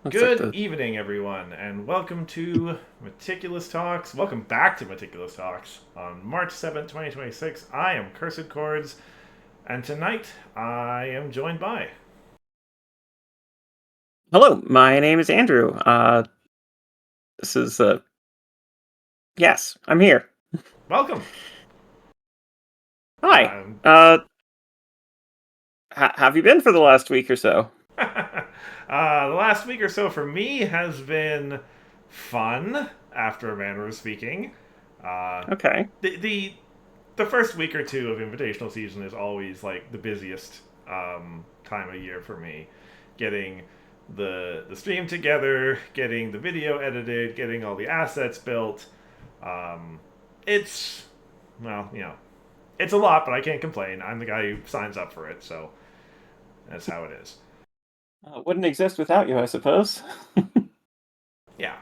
Looks like Good the evening, everyone, and welcome to Meticulous Talks. Welcome back to Meticulous Talks on March 7th, 2026. I am Cursed Chords, and tonight I am joined by. Hello, my name is Andrew. This is yes, I'm here. Welcome! Hi. Um, Have you been for the last week or so? the last week or so for me has been fun, after a manner of speaking. Uh, Okay. the, the, the first week or two of Invitational season is always like the busiest time of year for me. Getting the stream together, getting the video edited, getting all the assets built. Um, it's well, it's a lot, but I can't complain. I'm the guy who signs up for it, so that's how it is. Wouldn't exist without you, I suppose. Yeah.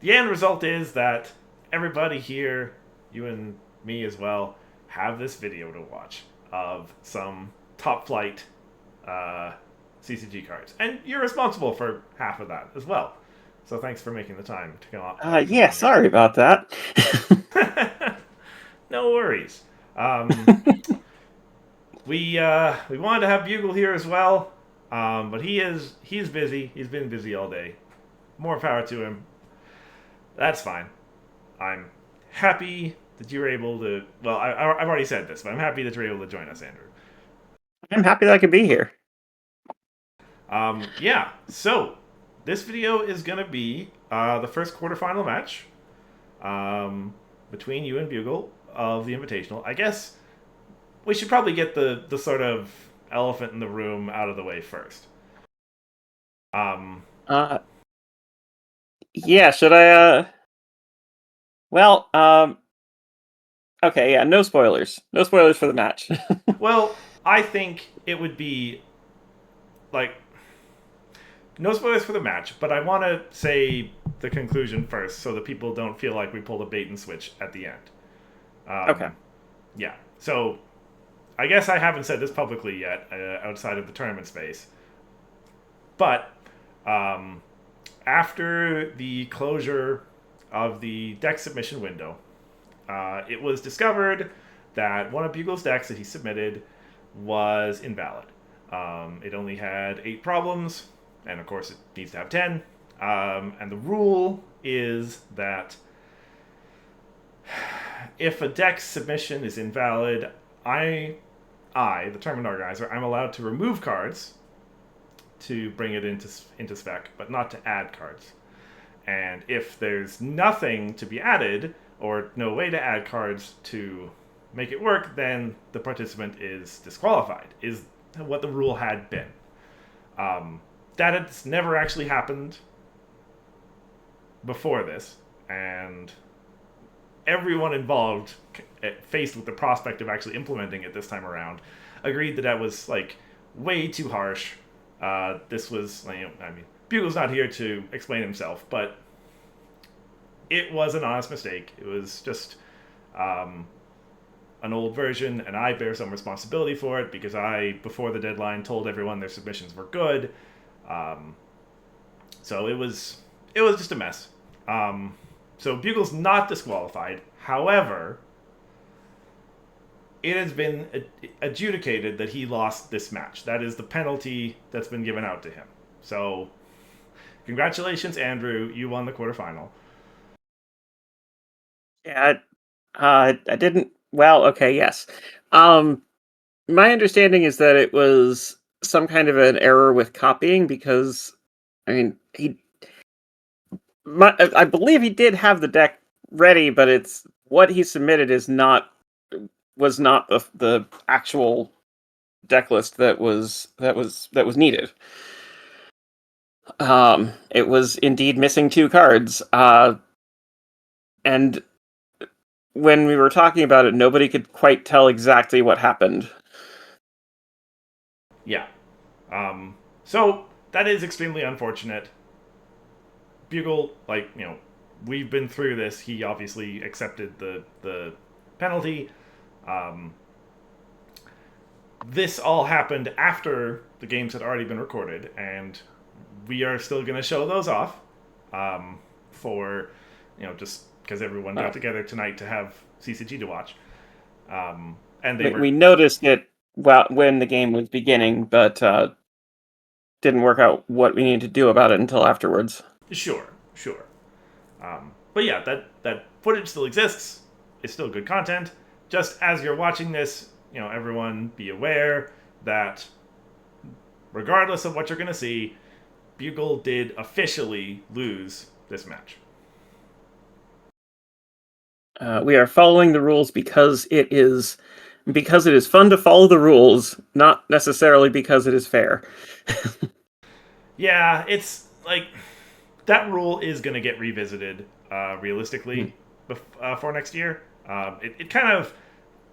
The end result is that everybody here, you and me as well, have this video to watch of some top flight uh, CCG cards, and you're responsible for half of that as well. So thanks for making the time to come Yeah, on here. sorry about that. No worries. Um, we wanted to have Bugle here as well, but he's busy. He's been busy all day. More power to him. That's fine. I'm happy that you were able to. Well, I've already said this, but I'm happy that you're able to join us, Andrew. I'm happy that I could be here. Yeah. So this video is gonna be the first quarterfinal match between you and Bugle of the Invitational. I guess we should probably get the sort of elephant in the room out of the way first. Um, Uh, yeah, should I well, okay, yeah, no spoilers. No spoilers for the match. well, I think it would be like no spoilers for the match, but I want to say the conclusion first so that people don't feel like we pulled a bait and switch at the end. Okay. Yeah. So I guess I haven't said this publicly yet outside of the tournament space, but um, after the closure of the deck submission window, it was discovered that one of Bugle's decks that he submitted was invalid. It only had 8 problems, and of course it needs to have 10. And the rule is that if a deck submission is invalid, I, the tournament organizer, I'm allowed to remove cards to bring it into spec, but not to add cards. And if there's nothing to be added or no way to add cards to make it work, then the participant is disqualified. Is what the rule had been. Um, that has never actually happened before this, and everyone involved, faced with the prospect of actually implementing it this time around, agreed that that was like way too harsh. This was, I mean, Bugle's not here to explain himself, but it was an honest mistake. It was just um, an old version, and I bear some responsibility for it because I, before the deadline, told everyone their submissions were good. Um, so it was just a mess. So Bugle's not disqualified. However, it has been adjudicated that he lost this match. That is the penalty that's been given out to him. So, congratulations, Andrew. You won the quarterfinal. Yeah, I didn't well, okay, yes. Um My understanding is that it was some kind of an error with copying because, I mean, I believe he did have the deck ready, but it's what he submitted was not the actual deck list that was needed. It was indeed missing 2 cards. And when we were talking about it, nobody could quite tell exactly what happened. Yeah. So, that is extremely unfortunate. Bugle, like, we've been through this. He obviously accepted the penalty. Um, this all happened after the games had already been recorded, and we are still going to show those off for, just because everyone got together tonight to have CCG to watch. And they we noticed it when the game was beginning, but didn't work out what we needed to do about it until afterwards. Sure. But yeah, that footage still exists. It's still good content. Just as you're watching this, everyone be aware that regardless of what you're going to see, Bugle did officially lose this match. We are following the rules because it is fun to follow the rules, not necessarily because it is fair. Yeah, it's like that rule is going to get revisited realistically for next year. It kind of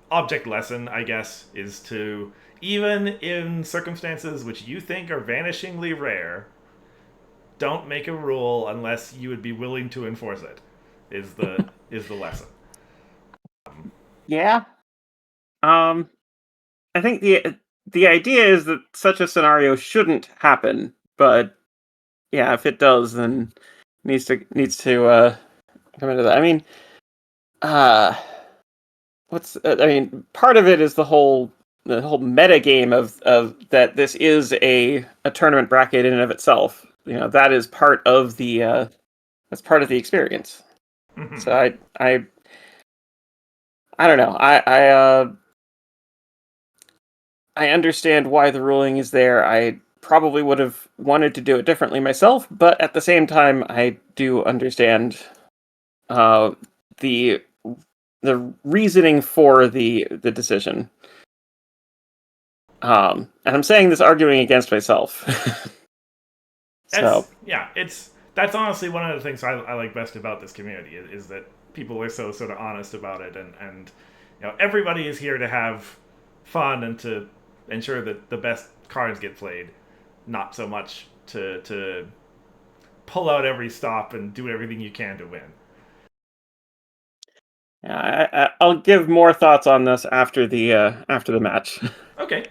object lesson, I guess, is to, even in circumstances which you think are vanishingly rare, don't make a rule unless you would be willing to enforce it. Is the lesson. Yeah. I think the idea is that such a scenario shouldn't happen, but yeah, if it does, then needs to come into that. I mean, part of it is the whole meta game of that this is a tournament bracket in and of itself. That is part of the that's part of the experience. Mm-hmm. So I don't know. I understand why the ruling is there. I probably would have wanted to do it differently myself, but at the same time, I do understand the reasoning for the decision. And I'm saying this arguing against myself. That's honestly one of the things I like best about this community is that people are so sort of honest about it, and everybody is here to have fun and to ensure that the best cards get played, not so much to pull out every stop and do everything you can to win. Yeah, I'll give more thoughts on this after the match. Okay.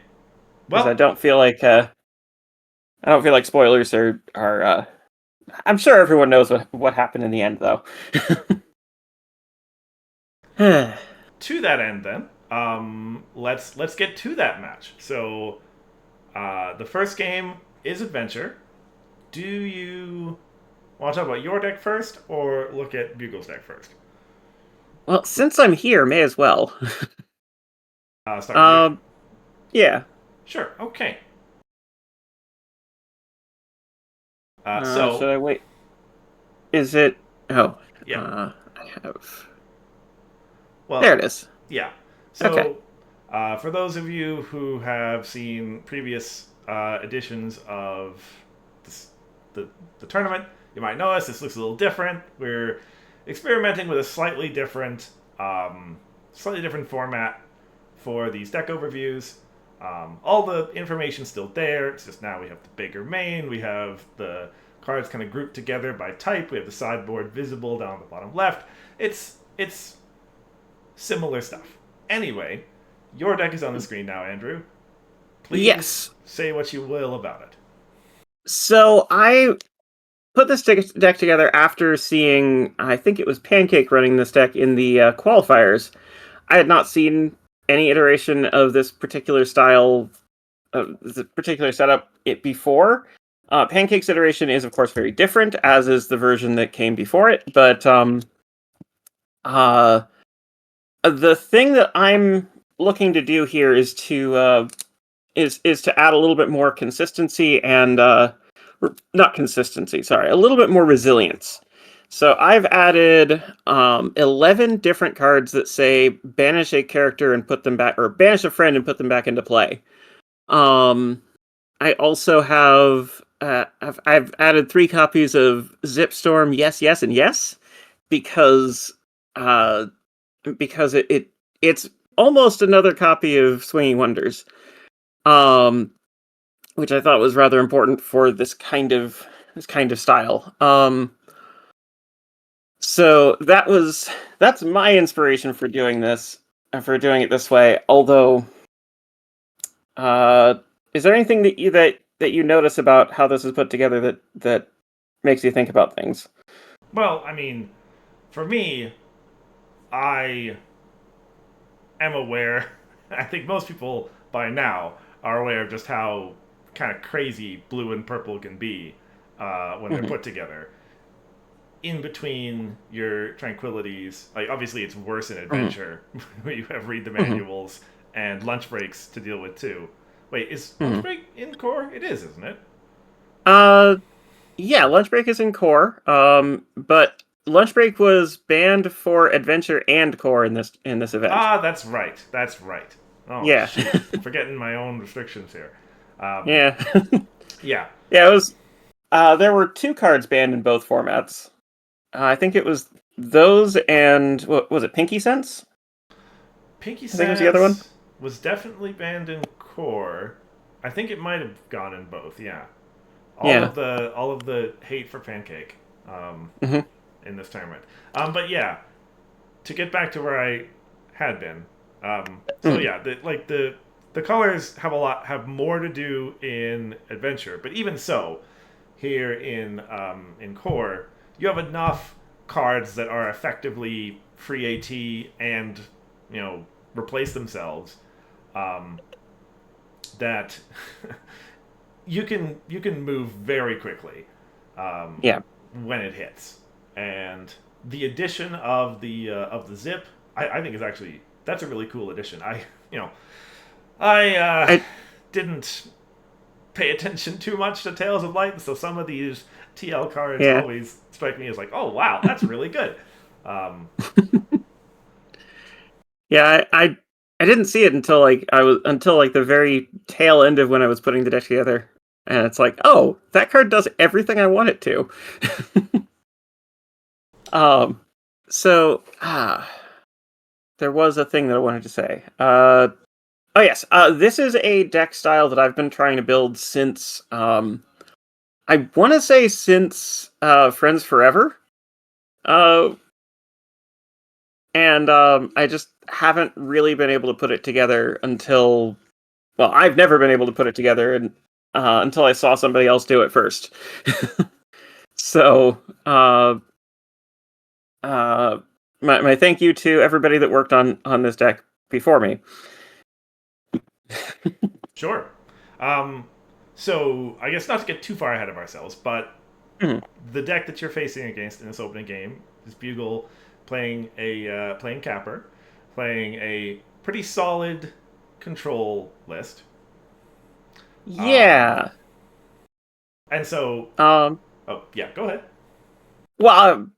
Because I don't feel like spoilers are. I'm sure everyone knows what happened in the end, though. To that end, then, let's get to that match. So, the first game is Adventure. Do you want to talk about your deck first, or look at Bugle's deck first? Well, since I'm here, may as well. Start with you. Yeah. Sure. Okay. Should I wait? Is it? Oh. Yeah. I have. Well, there it is. Yeah. So, okay. For those of you who have seen previous editions of the tournament, you might notice this looks a little different. We're experimenting with a slightly different format for these deck overviews. All the information's still there. It's just now we have the bigger main. We have the cards kind of grouped together by type. We have the sideboard visible down the bottom left. It's similar stuff. Anyway, your deck is on the screen now, Andrew. Please say what you will about it. So I put this deck together after seeing, I think it was Pancake running this deck in the qualifiers. I had not seen any iteration of this particular style, this particular setup before. Pancake's iteration is, of course, very different, as is the version that came before it. But the thing that I'm looking to do here is to add a little bit more consistency and not consistency. Sorry, a little bit more resilience. So I've added 11 different cards that say banish a character and put them back, or banish a friend and put them back into play. I also have I've added 3 copies of Zipstorm, yes, yes, and yes, because it's almost another copy of Swinging Wonders, which I thought was rather important for this kind of style. So that's my inspiration for doing this, for doing it this way. Although, is there anything that that you notice about how this is put together that makes you think about things? Well, I mean, for me, I am aware. I think most people by now are aware of just how kind of crazy blue and purple can be when they're Hmm. put together. In between your tranquilities, like obviously it's worse in Hmm. adventure where you have read the Hmm. manuals and lunch breaks to deal with too. Wait, is lunch Hmm. break in core? It is, isn't it? Uh, yeah, lunch break is in core. But lunch break was banned for adventure and core in this event. Ah, that's right. That's right. Oh Yeah, shoot, I'm forgetting my own restrictions here. Um, yeah, yeah, yeah. It was. There were two cards banned in both formats. I think it was those and what was it? Pinky Sense? Pinky I think it was the other one. Sense was definitely banned in core. I think it might have gone in both. Yeah, Yeah. all of the hate for Pancake Hmm. in this tournament. But yeah, to get back to where I had been. So Hmm. yeah, the colors have more to do in adventure, but even so, here in core, you have enough cards that are effectively free AT and you know replace themselves. Um, that you can move very quickly um, Yeah. when it hits, and the addition of the zip, I think is actually that's a really cool addition. You know I I didn't pay attention too much to Tales of Light, so some of these TL cards yeah. always strike me as like, oh wow, that's really good. Um, Yeah, I didn't see it until until like the very tail end of when I was putting the deck together. And it's like, oh, that card does everything I want it to. um so there was a thing that I wanted to say. Oh yes, this is a deck style that I've been trying to build since I want to say since Friends Forever. Uh and I just haven't really been able to put it together until well, I've never been able to put it together until I saw somebody else do it first. So, uh, my thank you to everybody that worked on this deck before me. sure. Um, so I guess not to get too far ahead of ourselves, but Mhm. the deck that you're facing against in this opening game is Bugle playing Capper, playing a pretty solid control list. Um, Yeah. and so, Um. oh yeah, go ahead. Well,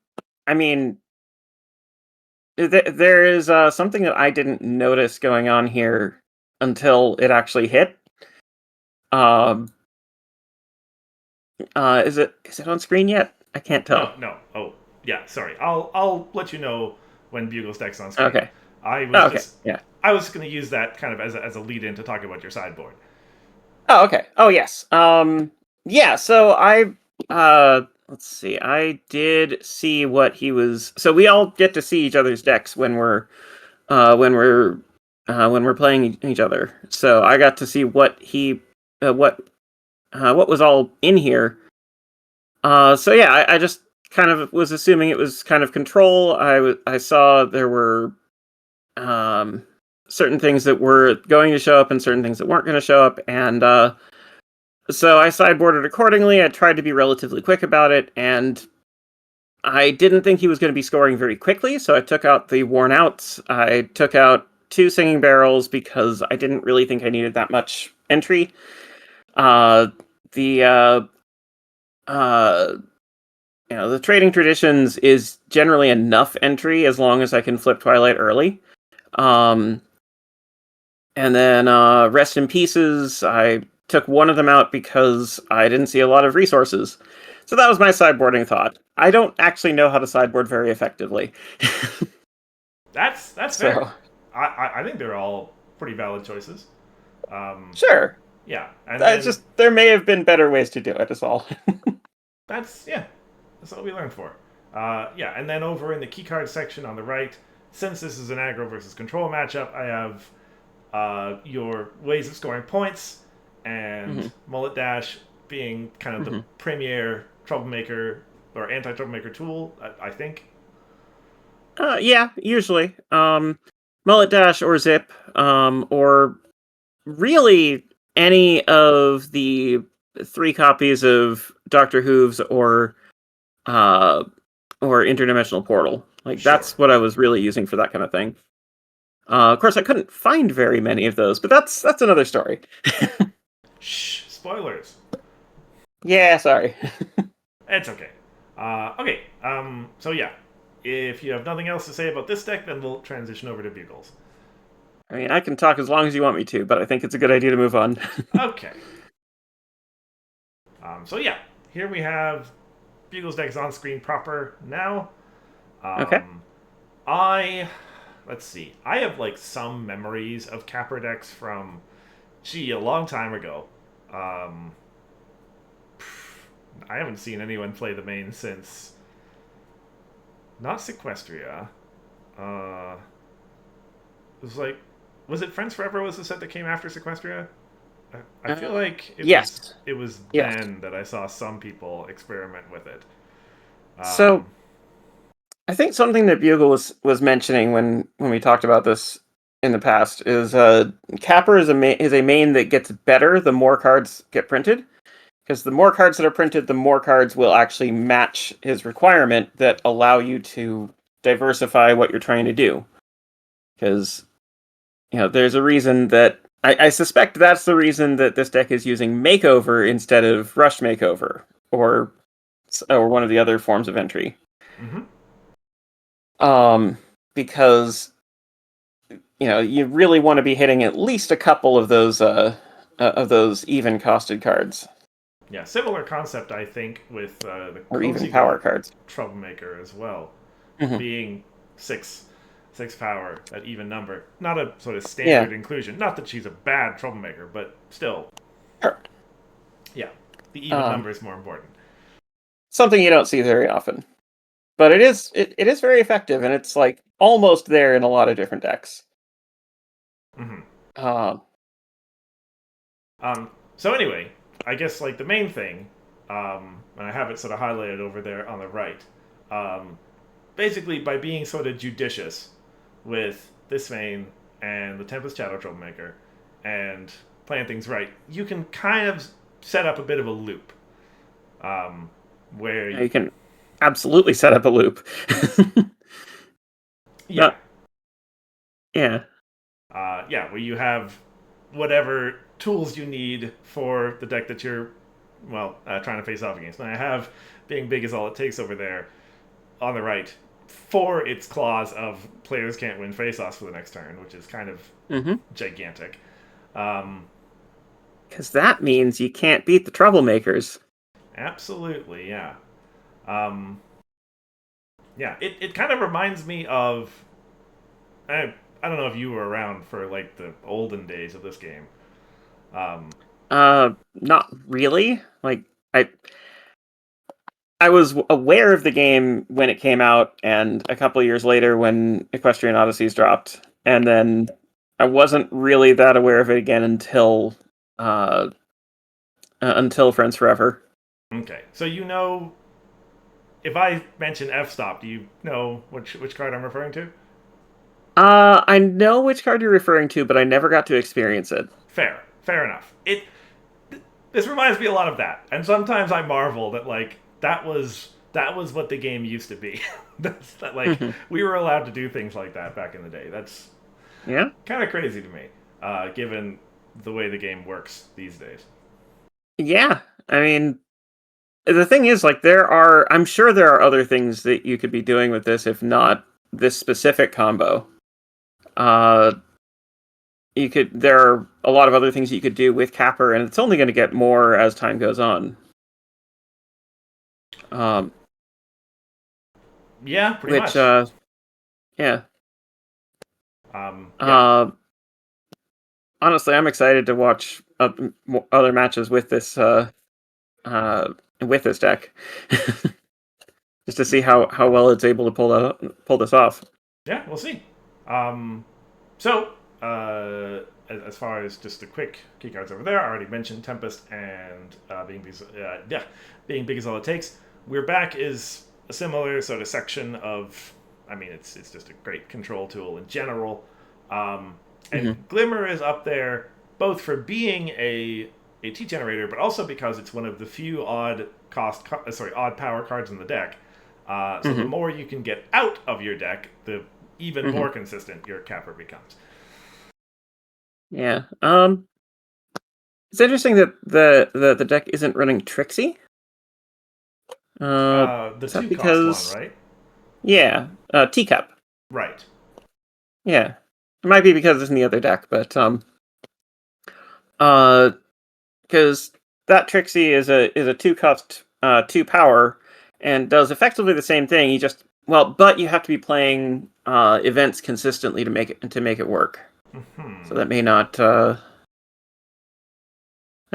I mean, there is something that I didn't notice going on here until it actually hit. Um. Is it on screen yet? I can't No, tell. no. Oh, yeah. Sorry. I'll let you know when Bugle's deck's on screen. Okay. I was Oh, okay. just Yeah. I was going to use that kind of as a lead in to talk about your sideboard. Oh, okay. Oh, yes. Yeah, so let's see. I did see what he was so we all get to see each other's decks uh when we're when we're playing each other. So I got to see what he what was all in here. So yeah, I just kind of was assuming it was kind of control. I saw there were um certain things that were going to show up and certain things that weren't going to show up and so I sideboarded accordingly. I tried to be relatively quick about it, and I didn't think he was going to be scoring very quickly, so I took out the worn outs. I took out two singing barrels because I didn't really think I needed that much entry. Uh, the uh, the trading traditions is generally enough entry as long as I can flip Twilight early. Um, and then rest in pieces. I took one of them out because I didn't see a lot of resources. So that was my sideboarding thought. I don't actually know how to sideboard very effectively. That's fair. So, I think they're all pretty valid choices. Um, sure. yeah, and That's then just there may have been better ways to do it is all. that's yeah, that's what we learned for. Yeah, and then over in the keycard section on the right, since this is an aggro versus control matchup, I have your ways of scoring points and Hmm. Mullet Dash being kind of the Hmm. premier troublemaker or anti-troublemaker tool, I think. Yeah, usually. Mullet Dash or Zip, or really any of the three copies of Doctor Who's uh, or Interdimensional Portal. Like Sure. that's what I was really using for that kind of thing. Of course, I couldn't find very many of those, but that's another story. Shh, spoilers. Yeah, sorry. It's okay. Okay, so yeah. If you have nothing else to say about this deck, then we'll transition over to Bugles. I mean, I can talk as long as you want me to, but I think it's a good idea to move on. Okay. So yeah, here we have Bugles deck is on screen proper now. Okay. Um, I let's see. I have like some memories of Capper decks from a long time ago. Um, I haven't seen anyone play the main since not Sequestria. Uh, it was like, was it Friends Forever? Was the set that came after Sequestria? I feel like Yes. it was Yes. then that I saw some people experiment with it. So Um, I think something that Bugle was mentioning when we talked about this in the past is Capper is a main that gets better the more cards get printed, because the more cards that are printed, the more cards will actually match his requirement that allow you to diversify what you're trying to do. Because there's a reason that I suspect that's the reason that this deck is using Makeover instead of Rush Makeover or one of the other forms of entry. mhm. Um, because you really want to be hitting at least a couple of those even costed cards Yeah, similar concept I think with the or even Cozy power Goat cards. Troublemaker as well, Hmm. being six power, that even number. Not a sort of Yeah, standard inclusion. Not that she's a bad troublemaker, but still, sure. yeah, the even Um, number is more important. Something you don't see very often, but it is very effective, and it's like almost there in a lot of different decks. Hmm. Uh, So anyway, I guess like the main thing, and I have it sort of highlighted over there on the right. Um, Basically, by being sort of judicious with this main and the Tempest Shadow Troublemaker, and playing things right, you can kind of set up a bit of a loop, where you can absolutely set up a loop. yeah, Not yeah. yeah, where you have whatever tools you need for the deck that you're trying to face off against. And I have being big is all it takes over there on the right for its clause of players can't win face-offs for the next turn, which is kind of Hmm. gigantic. Um, Because that means you can't beat the troublemakers. Absolutely, yeah. Um, yeah, it kind of reminds me of. I don't know if you were around for like the olden days of this game. Um, Not really. Like I I was aware of the game when it came out, and a couple of years later when Equestrian Odysseys dropped, and then I wasn't really that aware of it again uh, until Friends Forever. okay, so if I mention f stop, do you know which card I'm referring to? I know which card you're referring to, but I never got to experience it. Fair enough. This reminds me a lot of that, and sometimes I marvel that like that was what the game used to be. That's that like Hmm. we were allowed to do things like that back in the day. That's Yeah, kind of crazy to me, given the way the game works these days. yeah. I mean, the thing is, like, I'm sure there are other things that you could be doing with this, if not this specific combo. Uh, there are a lot of other things you could do with Capper, and it's only going to get more as time goes on. Um, Yeah, pretty which, much. yeah. Yeah, Uh, Honestly, I'm excited to watch other matches with this deck, just to see how well it's able to pull this off. yeah, we'll see. Um, so as far as just the quick keycards over there, I already mentioned Tempest and being big as all it takes. We're back is a similar sort of section of. I mean, it's just a great control tool in general. And Hmm. Glimmer is up there both for being a T generator, but also because it's one of the few odd power cards in the deck. So the Hmm. more you can get out of your deck, the even Hmm. more consistent your capper becomes. Yeah. It's interesting that the deck isn't running Trixie. Uh, The is that 2 cost one, because right? yeah, teacup. Right. Yeah, it might be because it's in the other deck, but uh, because that Trixie is a two cost 2 power and does effectively the same thing. You just but you have to be playing events consistently to make it work. So Hmm. that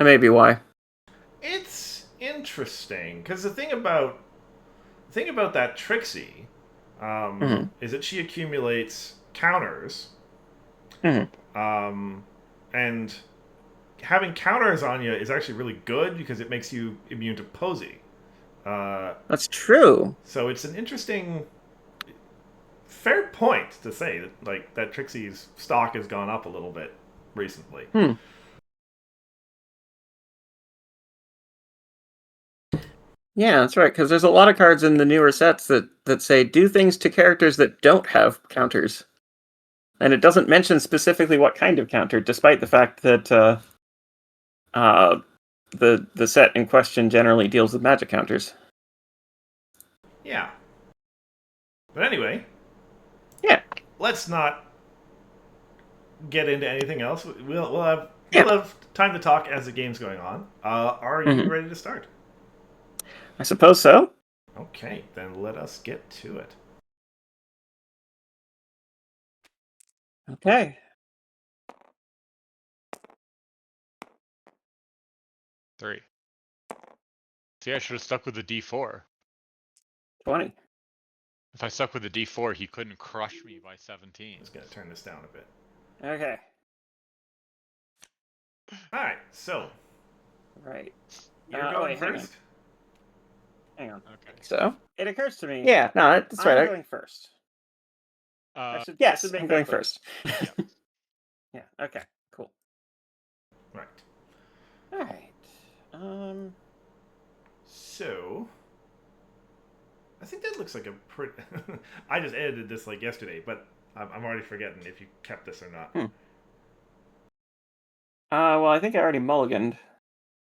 may be why. It's interesting because the thing about that Trixie Hmm. is that she accumulates counters, Hmm. um, and having counters on you is actually really good because it makes you immune to Posey. Uh, That's true. so it's an interesting, fair point to say that like that Trixie's stock has gone up a little bit recently. Hmm. Yeah, that's right. Because there's a lot of cards in the newer sets that say do things to characters that don't have counters, and it doesn't mention specifically what kind of counter, despite the fact that uh, the set in question generally deals with magic counters. Yeah, but anyway, Yeah, let's not get into anything else. We'll yeah. have time to talk as the game's going on. Are you Hmm. ready to start? I suppose so. Okay, then let us get to it. Okay. 3. See, I should have stuck with the D4. 20. If I stuck with the D4, he couldn't crush me by 17. I'm just gonna turn this down a bit. Okay. All right, so Right. you're going Wait, hang on. first. Hang on. Okay. So it occurs to me. Yeah, no, that's right. I'm going first. Yes, I'm going first. Yeah. Yeah. Okay. Cool. Right. All right. So I think that looks like a pretty. I just edited this like yesterday, but I'm already forgetting if you kept this or not. Hmm. Well, I think I already mulliganed.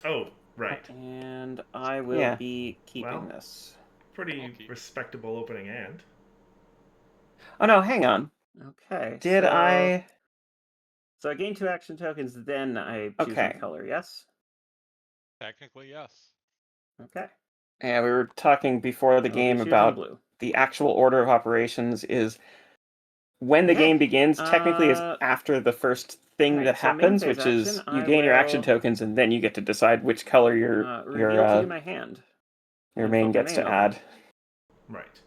Oh, right. And I will be Well, keeping this. pretty respectable opening hand. Oh no, hang on. Okay. Did So- I? So I gain 2 action tokens, then I choose my color. Yes. Technically, yes. Okay. Yeah, we were talking before the game about blue. the actual order of operations is when the game begins. Technically, is after the first thing that so main happens, phase which is action, you I gain your action will, tokens, and then you get to decide which color reveal to you my hand. your and main flip my gets to open. add. Right.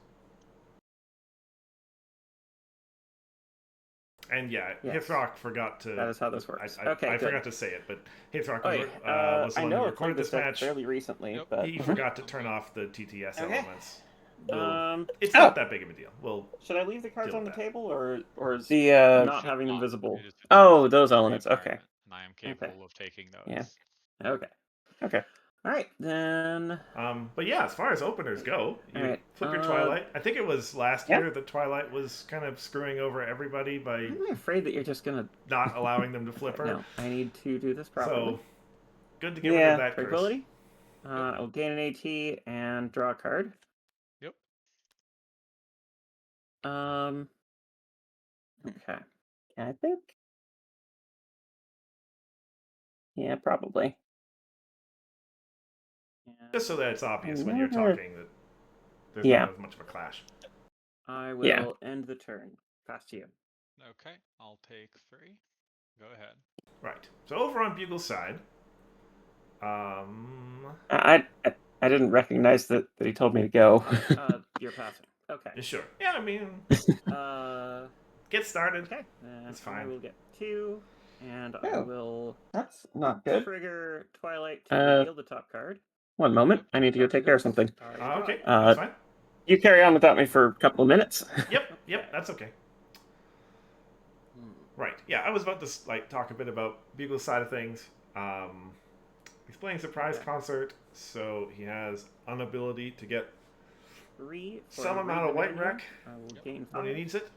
And yeah, Yes. Hithrock forgot to. That is how this works. I Okay, good. forgot to say it, but Hithrock Okay, was the I one know who I recorded played this this deck match. fairly recently, Yep. but He forgot to turn off the TTS Okay. elements. um, It's not that big of a deal. We'll should I leave the cards Deal on the with that. table or is The not having them visible? It is Oh, intrinsic those to the elements, okay. environment, and I am capable of taking those. Yeah. Okay. Okay. All right, then. But yeah, as far as openers go, you Alright, flip your Twilight. I think it was last Yeah. year that Twilight was kind of screwing over everybody by I'm afraid that you're just gonna. not allowing them to flip her. No, I need to do this properly. So good to get rid of that curse. Tranquility. I'll gain an AT and draw a card. Yep. Okay. I think. Yeah, probably. Just so that it's obvious when you're never- talking that there's Yeah. not as much of a clash. I will Yeah. end the turn. Pass to you. Okay, I'll take 3. Go ahead. Right. So over on Bugle's side, I didn't recognize that he told me to go. You're passing. Okay. sure. Yeah, I mean, Uh, get started. Okay, then That's I fine. will get 2, and I Oh. will That's not good. trigger Twilight to Uh, reveal the top card. One moment. I need to go take care of something. Already draw Okay, it. that's fine. You carry on without me for a couple of minutes. Yep, Okay. that's okay. Hmm. Right. Yeah, I was about to like talk a bit about Bugle's side of things. He's playing surprise Okay. concert, so he has an ability to get 3 for some amount of read the white menu. wreck I will gain 5. when he needs it.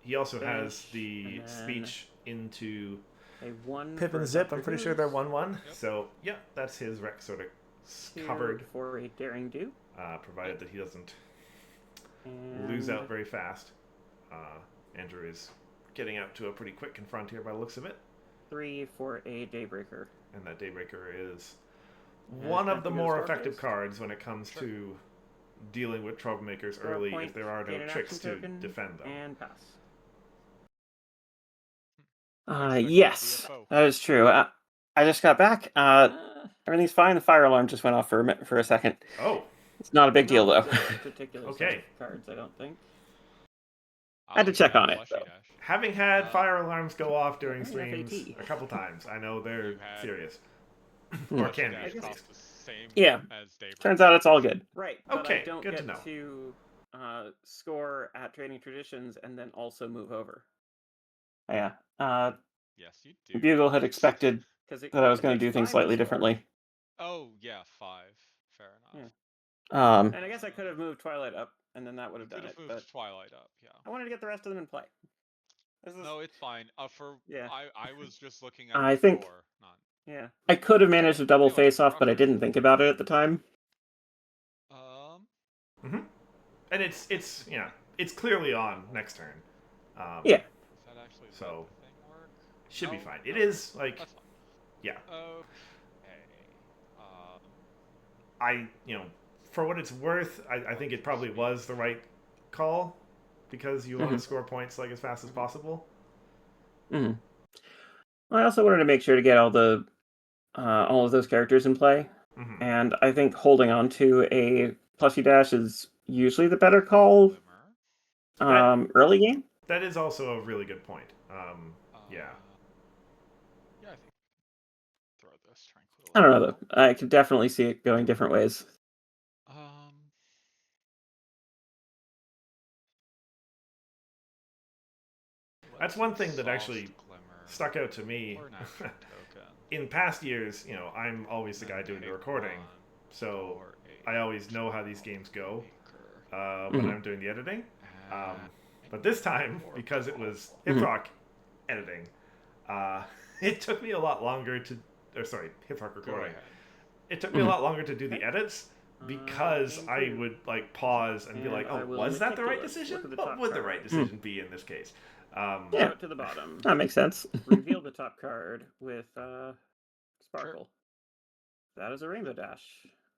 He also has Banish, the and then speech into a 1 Pip for and Zip. I'm Hunter pretty sure they're Goose, 1/1. Yep. So yeah, that's his wreck sort of 2 covered, for a Daring Do, provided that he doesn't and lose out very fast. Andrew is getting out to a pretty quick confront here by the looks of it. 3 for a Daybreaker. And that Daybreaker is And one time of to the go to more Star effective Phase. cards when it comes to dealing with troublemakers Draw a early if point, there are gain no an tricks action to token, defend them. and pass. Yes, that is true. I just got back. Everything's fine. The fire alarm just went off for a second. Oh, It's not a big deal, though. Not this particular set Okay. of cards, I don't think. I had to check on it, Flushy though. Dash. having had fire alarms go off during Only streams FAT. a couple times, I know they're You had- serious. Hmm. Or Flushy can Dash be. costs the same Yeah. as Daybreaker. Turns out it's all good. Right, but Okay, I don't good to get know. to score at Trading Traditions and then also move over. Yeah. Yes, you do. Bugle had expected Because that I was going to do things slightly differently. Oh, yeah, 5. Fair enough. Yeah. Um, And I guess I could have moved Twilight up, and then that would You have done could it, have but moved Twilight up, yeah. I wanted to get the rest of them in play. This is, No, it's fine. Yeah. I was just looking at I the think- score, not. yeah. I could have managed a double Anyway, face-off, but I rougher. didn't think about it at the time. And it's yeah, it's clearly on next turn. Yeah. Is that actually So, let the thing work? Should be No? fine. It No. is like That's fine. yeah. Okay. I for what it's worth, I think it probably was the right call because you want to score points like as fast as possible. Mhm. I also wanted to make sure to get all of those characters in play, Mhm. and I think holding on to a plushy dash is usually the better call Glimmer. early game. That is also a really good point. Yeah. Yeah, I think throw this tranquilly. I don't know though. I could definitely see it going different ways. That's one thing that actually Glimmer stuck out to me. or an action token. In past years, I'm always the guy doing the recording, so I always know how these games go when I'm doing the editing. But this time, because it was Hip-Rock editing, it took me a lot longer to... Or sorry, Hip-Rock recording. It took me a lot longer to do the edits because I would like pause and be like, oh, was that the right decision? What would the right decision be in this case? Yeah. To the bottom. That makes sense. Reveal the top card with Sparkle. That is a Rainbow Dash.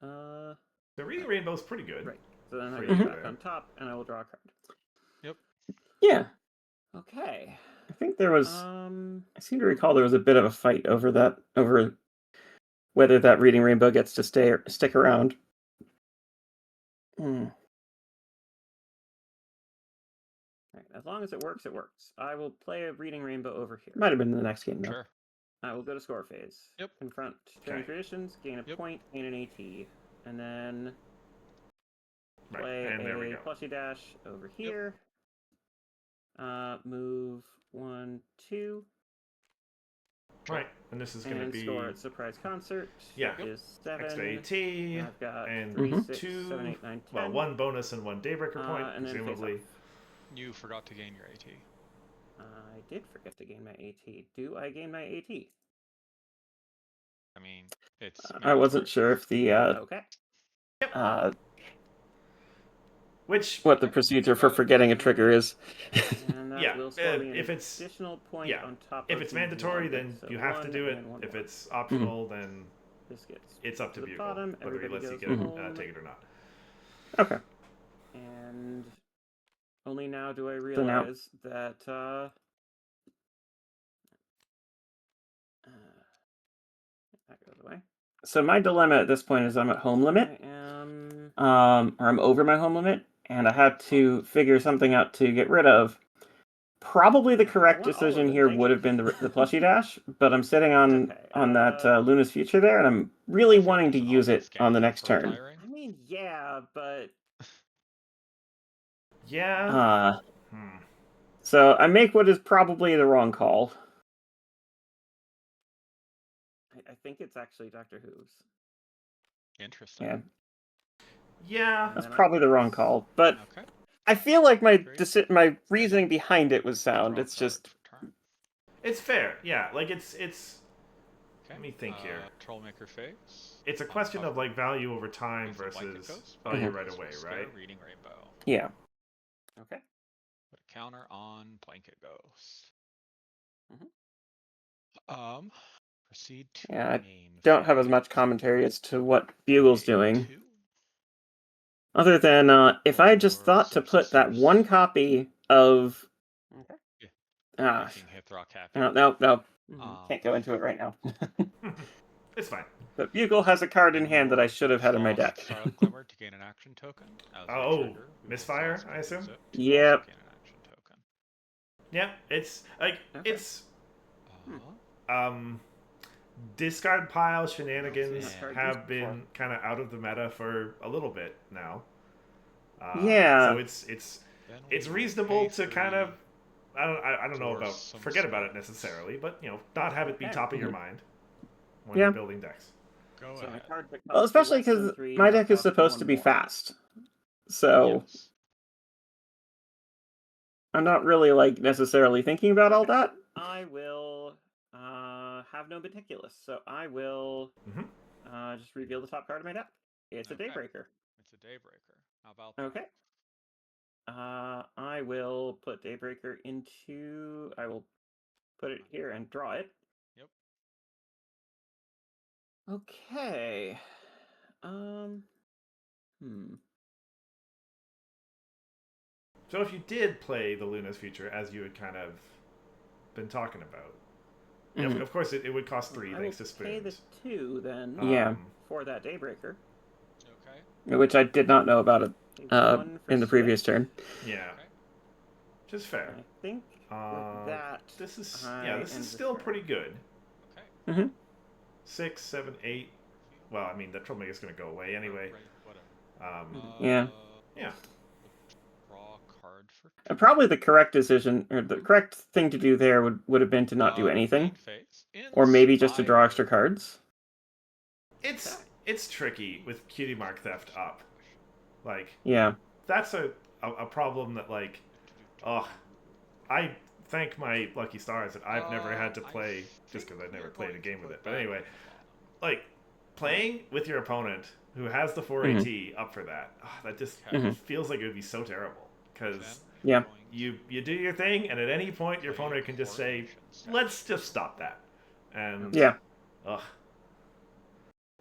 The Reading Rainbow's pretty good. Right. So then I For go you back there. on top, and I will draw a card. Yep. Yeah. Okay. I think there was. I seem to recall there was a bit of a fight over whether that Reading Rainbow gets to stick around. Hmm. Right. As long as it works, it works. I will play a Reading Rainbow over here. Might have been in the next game though. Sure. I will go to score phase. Yep. Confront Trading Okay. Traditions, gain a Yep. point, gain an AT. And then Right, play and there we a go. plushy dash over here. Move 1, 2. Right, and this is going to And be score at Surprise Concert. Yeah. Which is 7. extra AT, And I've got and 3, Mhm. 6, 2, 7, 8, 9, 10. well, 1 bonus and 1 Daybreaker point, and then face presumably. off. You forgot to gain your AT. I did forget to gain my AT. Do I gain my AT? I mean, it's. I wasn't mandatory. sure if the Okay. what the procedure for forgetting a trigger is. And that Yeah, will score me an if it's- additional point yeah, on top If of it's the mandatory, one. then So you have to 1 do and it. then 1 If more. it's optional, then This gets it's up to the Bugle bottom, whether he everybody lets you goes get home. take it or not. Okay. And only now do I now- realize that that goes away. So my dilemma at this point is I'm at home limit, I am or I'm over my home limit, and I had to figure something out to get rid of. Probably the correct want all of decision it, here thank would you. have been the plushie dash, but I'm sitting on Okay, that Luna's Future there, and I'm really I feel wanting like to it's an use obvious it on the gamble next for turn. firing. I mean, yeah, but Yeah. Uh, Hmm. so I make what is probably the wrong call. I think it's actually Doctor Who's. Interesting. Yeah, Yeah. And that's then I probably the wrong pass. call, but Okay. I feel like my Great. my reasoning behind it was Draw sound. a It's card just for turn. It's fair. Yeah. Like it's. Okay. Let me think here. Trollmaker phase. It's a question of like value over time If the blanket versus goes, value Mhm. right this will away, scare right? Reading Rainbow. yeah. Okay. Put a counter on blanket ghost. Mhm. Proceed to Yeah, I main. don't have as phase. much commentary as to what Bugle's Pay doing. 2. Other than if I had just Or thought to put that Subsisters. one copy of Okay. Making Hithrock happy. no, Mhm. can't go into it right now. It's fine. But Bugle has a card in hand that I Or should have had in my Frost deck. Starlight Glimmer to gain an action token. As a Oh, trigger, we will misfire, exhaust I assume? Zip to Yep. also gain an action token. Yeah. It's like Okay. it's Uh, um discard pile shenanigans seen that card have used been before. kind of out of the meta for a little bit now. Yeah. So then it's we will reasonable pay to kind of 3 I don't know for about some forget about it spells. necessarily, but not have it be Okay. top of your Mhm. mind when Yeah. you're building decks. Go So a ahead. card that Well, costs you especially less than because 3 my now deck is costs supposed 1 to be more. fast. So Yes. I'm not really like necessarily thinking about all Okay. that. I will have no meticulous, so I will Mm-hmm. just reveal the top card of my deck. It's a Okay. Daybreaker. It's a Daybreaker. How about that? Okay. I will put Daybreaker into. I will put it here and draw it. Yep. Okay. Hmm. So if you did play the Luna's Future as you had kind of been talking about, Mhm. of course it would cost 3 I thanks will to pay the spoons. 2 then Yeah. for that Daybreaker. Okay. Which I did not know about it Pay 1 for in the previous Swift. turn. Yeah, Okay. just fair. And I think with that, This is I this end is the still turn. pretty good. Okay. Mm-hmm. 6, 7, 8. Well, I mean the troublemaker is going to go away anyway. Right. Whatever. Yeah. Yeah. Draw a card for. Probably the correct decision, or the correct thing to do there would have been to not do anything, Main phase. or maybe just to draw Inspire. extra cards. It's tricky with Cutie Mark Theft up. Like Yeah. that's a problem that like I thank my lucky stars that I've never had to play just because I've never played a game with it. But anyway, like playing with your opponent who has the 4AT up for that, that just feels like it would be so terrible because Yeah. you do your thing and at any point your opponent can just say, let's just stop that, and Yeah. ugh.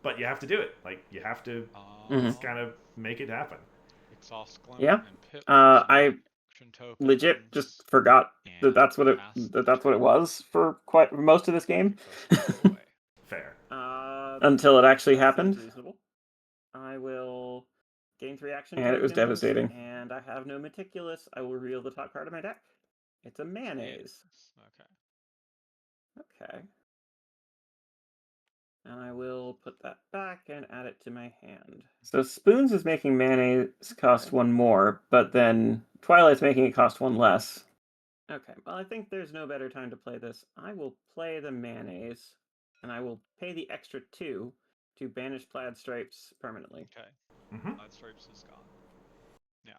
But you have to do it. Like you have to just kind of make it happen. Exhaust Glimmer Yeah. and Pip. I Action tokens, legit just forgot that that's what it was for quite most of this game. Fair. Until it actually That happened. seems reasonable. I will gain 3 action And tokens. it was devastating. And I have no meticulous. I will reveal the top card of my deck. It's a mayonnaise. Okay. And I will put that back and add it to my hand. So Spoons is making mayonnaise cost 1 more, but then Twilight's making it cost 1 less. Okay, well, I think there's no better time to play this. I will play the mayonnaise, and I will pay the extra 2 to banish Plaid Stripes permanently. Okay. Mm-hmm. Plaid Stripes is gone. Yeah.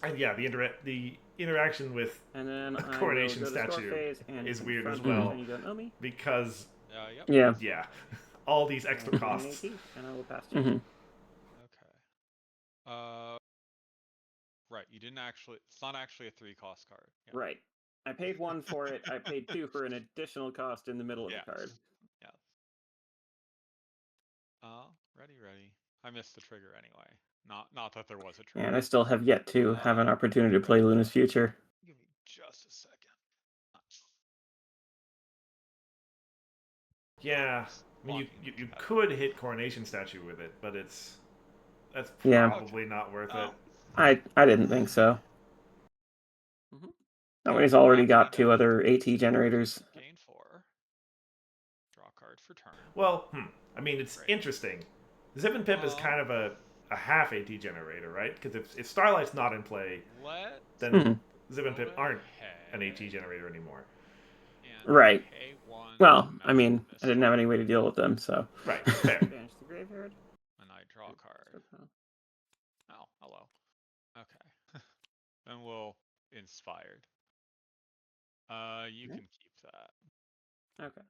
And yeah, the interaction with and then a coronation statue is weird as well because yeah, all these extra costs. And I will pass to you. Okay. Right. You didn't actually. It's not actually a 3-cost card. Yeah. Right. I paid 1 for it. I paid 2 for an additional cost in the middle of the card. Yeah. Ready. I missed the trigger anyway. Not that there was a trigger. And I still have yet to have an opportunity to play Luna's Future. Give me just a second. Yeah, I mean you could hit coronation statue with it, but it's That's Yeah. probably not worth it. Oh, I didn't think so. Mhm. That one, he's already got Actually, 2 no, other he AT can generators. gain 4. Draw a card for turn. Well, I mean, it's Great. interesting. Zip and Pip is kind of a half AT generator, right? Because if Starlight's not in play, Let then Mhm. Zip and go Pip aren't an ahead AT generator anymore. and Right. pay 1 Well, to I measure mean, I this didn't have any way to target, deal with them, so. Right, fair. Banish the graveyard. and I draw a card. Oh. Oh, hello. Okay. Then we'll inspired. You Yeah. can keep that. Okay.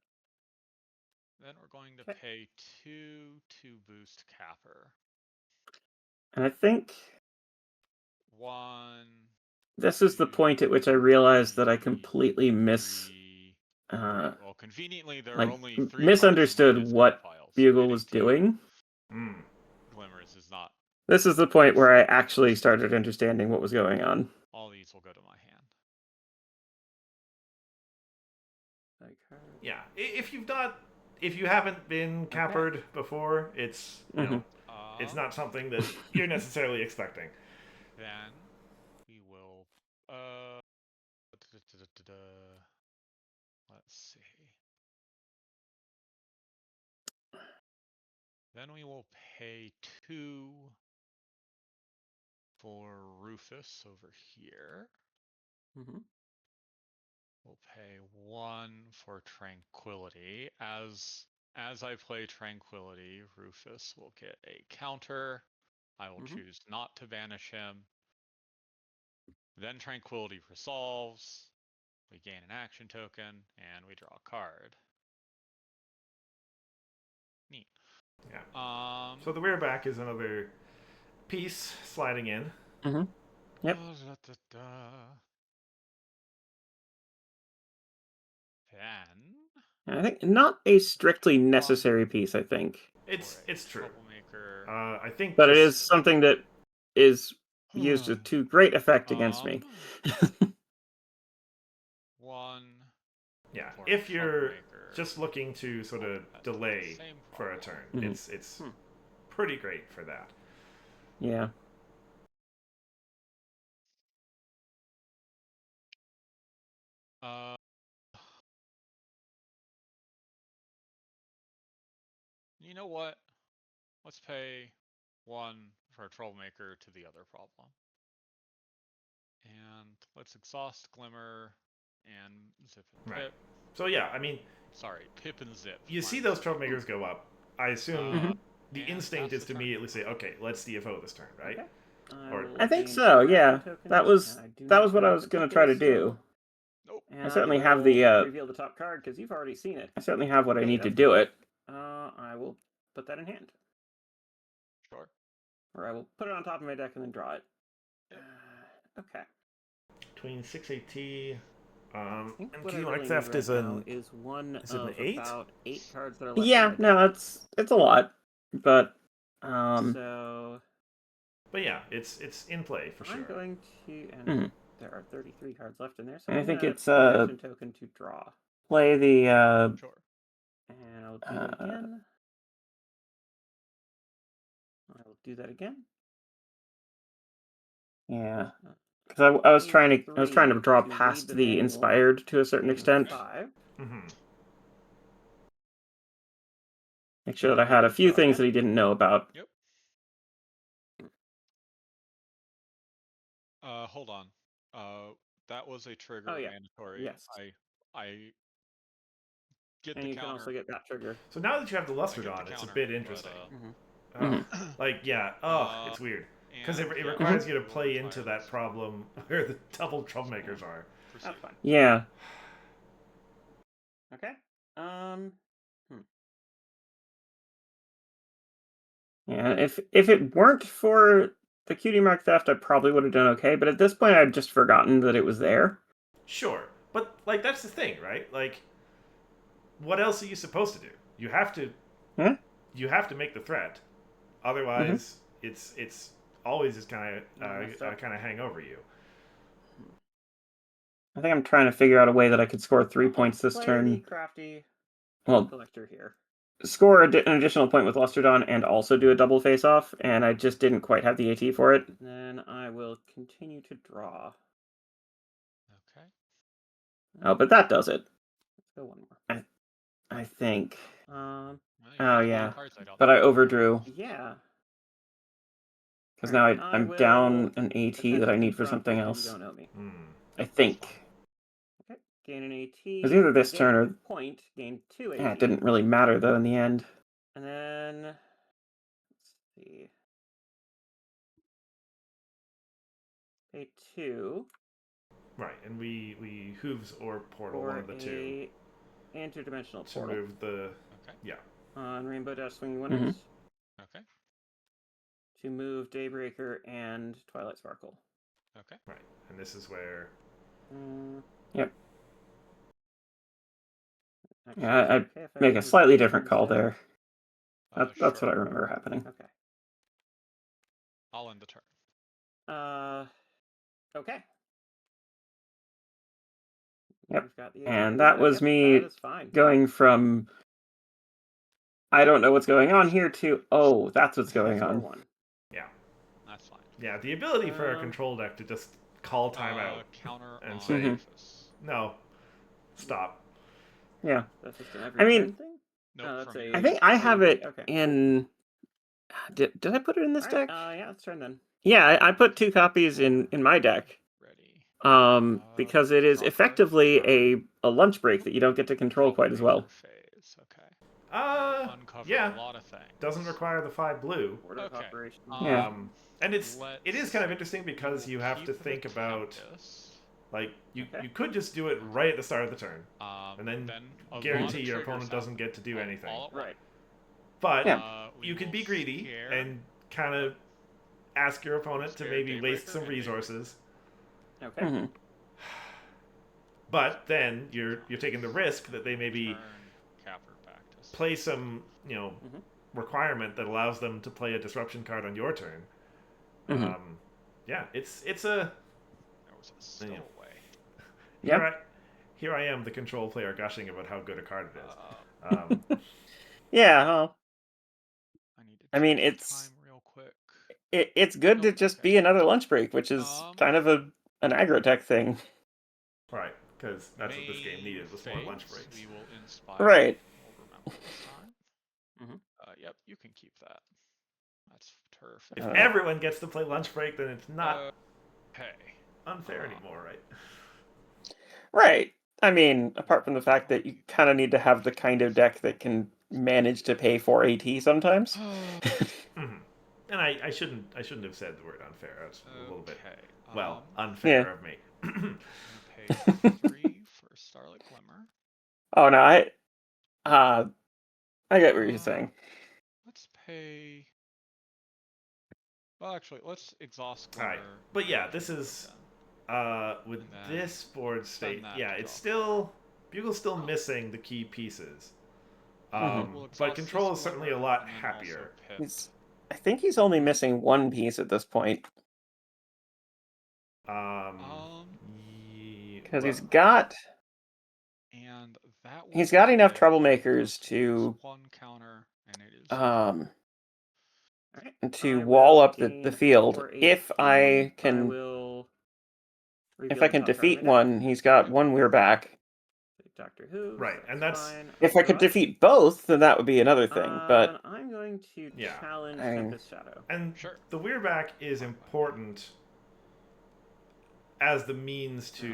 Then we're going to Okay. pay 2 to boost Capper. And I think 1. this is the 2, point at which I realized that I 3, completely 3. Well, conveniently, there are like only 3 misunderstood cards in my discard what pile, so Bugle getting was 2 doing. glimmers is not. This is the point where I actually started understanding what was going on. All these will go to my hand. Like her. Yeah, if you haven't been cappered before, it's it's not something that you're necessarily expecting. Then we will. Let's see. Then we will pay 2 for Rufus over here. Mm-hmm. We'll pay 1 for Tranquility. As I play Tranquility, Rufus will get a counter. I will choose not to banish him. Then Tranquility resolves. We gain an action token, and we draw a card. Neat. Yeah. So the Wereback is another piece sliding in. Mm-hmm. Yep. Then I think not a strictly necessary piece, I think. It's true. Troublemaker. I think, but it is something that is used to great effect against me. 1. Yeah, if you're just looking to sort of delay for a turn, it's pretty great for that. Yeah. You know what? Let's pay 1 for a Troublemaker to the other problem. And let's exhaust Glimmer and Zip and Pip. Right. So yeah, I mean, sorry, Pip and Zip. You see those Troublemakers go up. I assume the instinct is to immediately say, okay, let's DFO this turn, right? Okay. Or I think so, yeah. That was what I was going to try to do. Nope. I certainly have the reveal the top card because you've already seen it. I certainly have what I need to do it. I will put that in hand. Sure. Or I will put it on top of my deck and then draw it. Yep. Okay. Between 6 AT, and Key really Mark Theft is an one is it an of 8? about 8 cards that are left. Yeah, no, it's a lot, but so. But yeah, it's in play for sure. I'm going to, and there are 33 cards left in there, so I think it's action token to draw. Play the Sure. And I'll do that again. I will do that again. Yeah, because I was trying to draw past the inspired to a certain extent. 5. Make sure that I had a few things that he didn't know about. Yep. Hold on. That was a trigger mandatory. Yes. I get and the you counter. can also get that trigger. So now that you have the Lustrodon, it's a bit interesting. Like, yeah, it's weird. Because it requires you to play into that problem where the double Troublemakers are. That's fine. Yeah. Okay. Yeah, if it weren't for the Cutie Mark Theft, I probably would have done okay, but at this point I'd just forgotten that it was there. Sure. But, like, that's the thing, right? Like, what else are you supposed to do? You have to you have to make the threat. Otherwise, it's always just kind of hang over you. I think I'm trying to figure out a way that I could score 3 points this play turn. The crafty Well, collector here. score an additional point with Lusterdon and also do a double face-off, and I just didn't quite have the AT for it. Then I will continue to draw. Okay. Oh, but that does it. Let's go one more. I think. Well, you Oh, got a lot of yeah. cards I don't But know I about. overdrew. Yeah. Because now Alright, I'm will down an AT attempt that I to need for confront something because you else. don't know me. I That's think. fine. Okay. Gain an AT. It was either this Gain turn a or. point. Gain 2 AT. Yeah, it didn't really matter, though, in the end. And then let's see. Pay 2 Right, and we hooves or portal, one for of the two, a interdimensional to portal move the. Okay. Yeah. on Rainbow Dash Swinging Winners Okay. to move Daybreaker and Twilight Sparkle. Okay. Right, and this is where. Yep. Actually, Yeah, is it I okay if I make a move slightly here different call instead? there. That's Sure. what I remember happening. Okay. I'll end the turn. Okay. Yep. You've got the And AT. that was Yep, me that is fine. going from I don't know what's going on here to oh, that's what's going Score on. 1. Yeah. That's fine. Yeah, the ability for a control deck to just call timeout Counter and on say, Rufus. no, stop. Yeah. That's just an every I mean, turn thing? Nope, Oh, that's from a, you. I think I have it okay. in. Did I put it in this Alright, deck? yeah, it's turn then. Yeah, I put 2 copies in my deck. Ready. Because it is Draw card. effectively a lunch break that you don't get to control quite as well. Phase. Okay. Uncover Yeah. a lot of things. Doesn't require the 5 blue. Order of Okay. operation. Yeah. And it is kind of interesting because you have to keep the think about, Tempest. like, you Okay. could just do it right at the start of the turn, and then a lot guarantee of your triggers opponent doesn't happen get to do anything. all at once. Right. But Yeah. you can will be greedy scare- and kind of ask your opponent to Scare maybe waste Daybreaker some and resources. Okay. Mhm. But then you're taking the risk that they maybe Turn Capper back to play some, Mhm. requirement that allows them to play a disruption card on your turn. Mhm. Yeah, it's a. There was a stowaway. Here I am, the control player, gushing about how good a card it is. Yeah, well, I need to I mean, check it's time real quick. it's good Nope, to just okay. be another lunch break, which is kind of an aggro tech thing. Right, because that's what this game needed, was more lunch breaks. We will inspire. Right. We'll remember this time. Yep, you can keep that. That's terrific. If everyone gets to play lunch break, then it's not unfair Uh-huh. anymore, right? Right. I mean, apart from the fact that you kind of need to have the kind of deck that can manage to pay for AT sometimes. And I shouldn't have said the word unfair. That's a little bit unfair of me. I'm gonna pay 3 for Starlit Glimmer. Oh no, I get what you're saying. Let's pay. Well, actually, let's exhaust All Glimmer. right, but yeah, this is with this board state. Yeah, it's still Bugle's still missing the key pieces. But control is certainly a lot happier. I think he's only missing one piece at this point. Because he's got. And that He's got enough troublemakers to. One counter, and it is. To wall up the field. If I can. If I can defeat one, he's got one we're back. Doctor Who. Right, and that's fine. If I could defeat both, then that would be another thing. But I'm going to challenge Tempest Shadow. And the Weirback is important as the means to.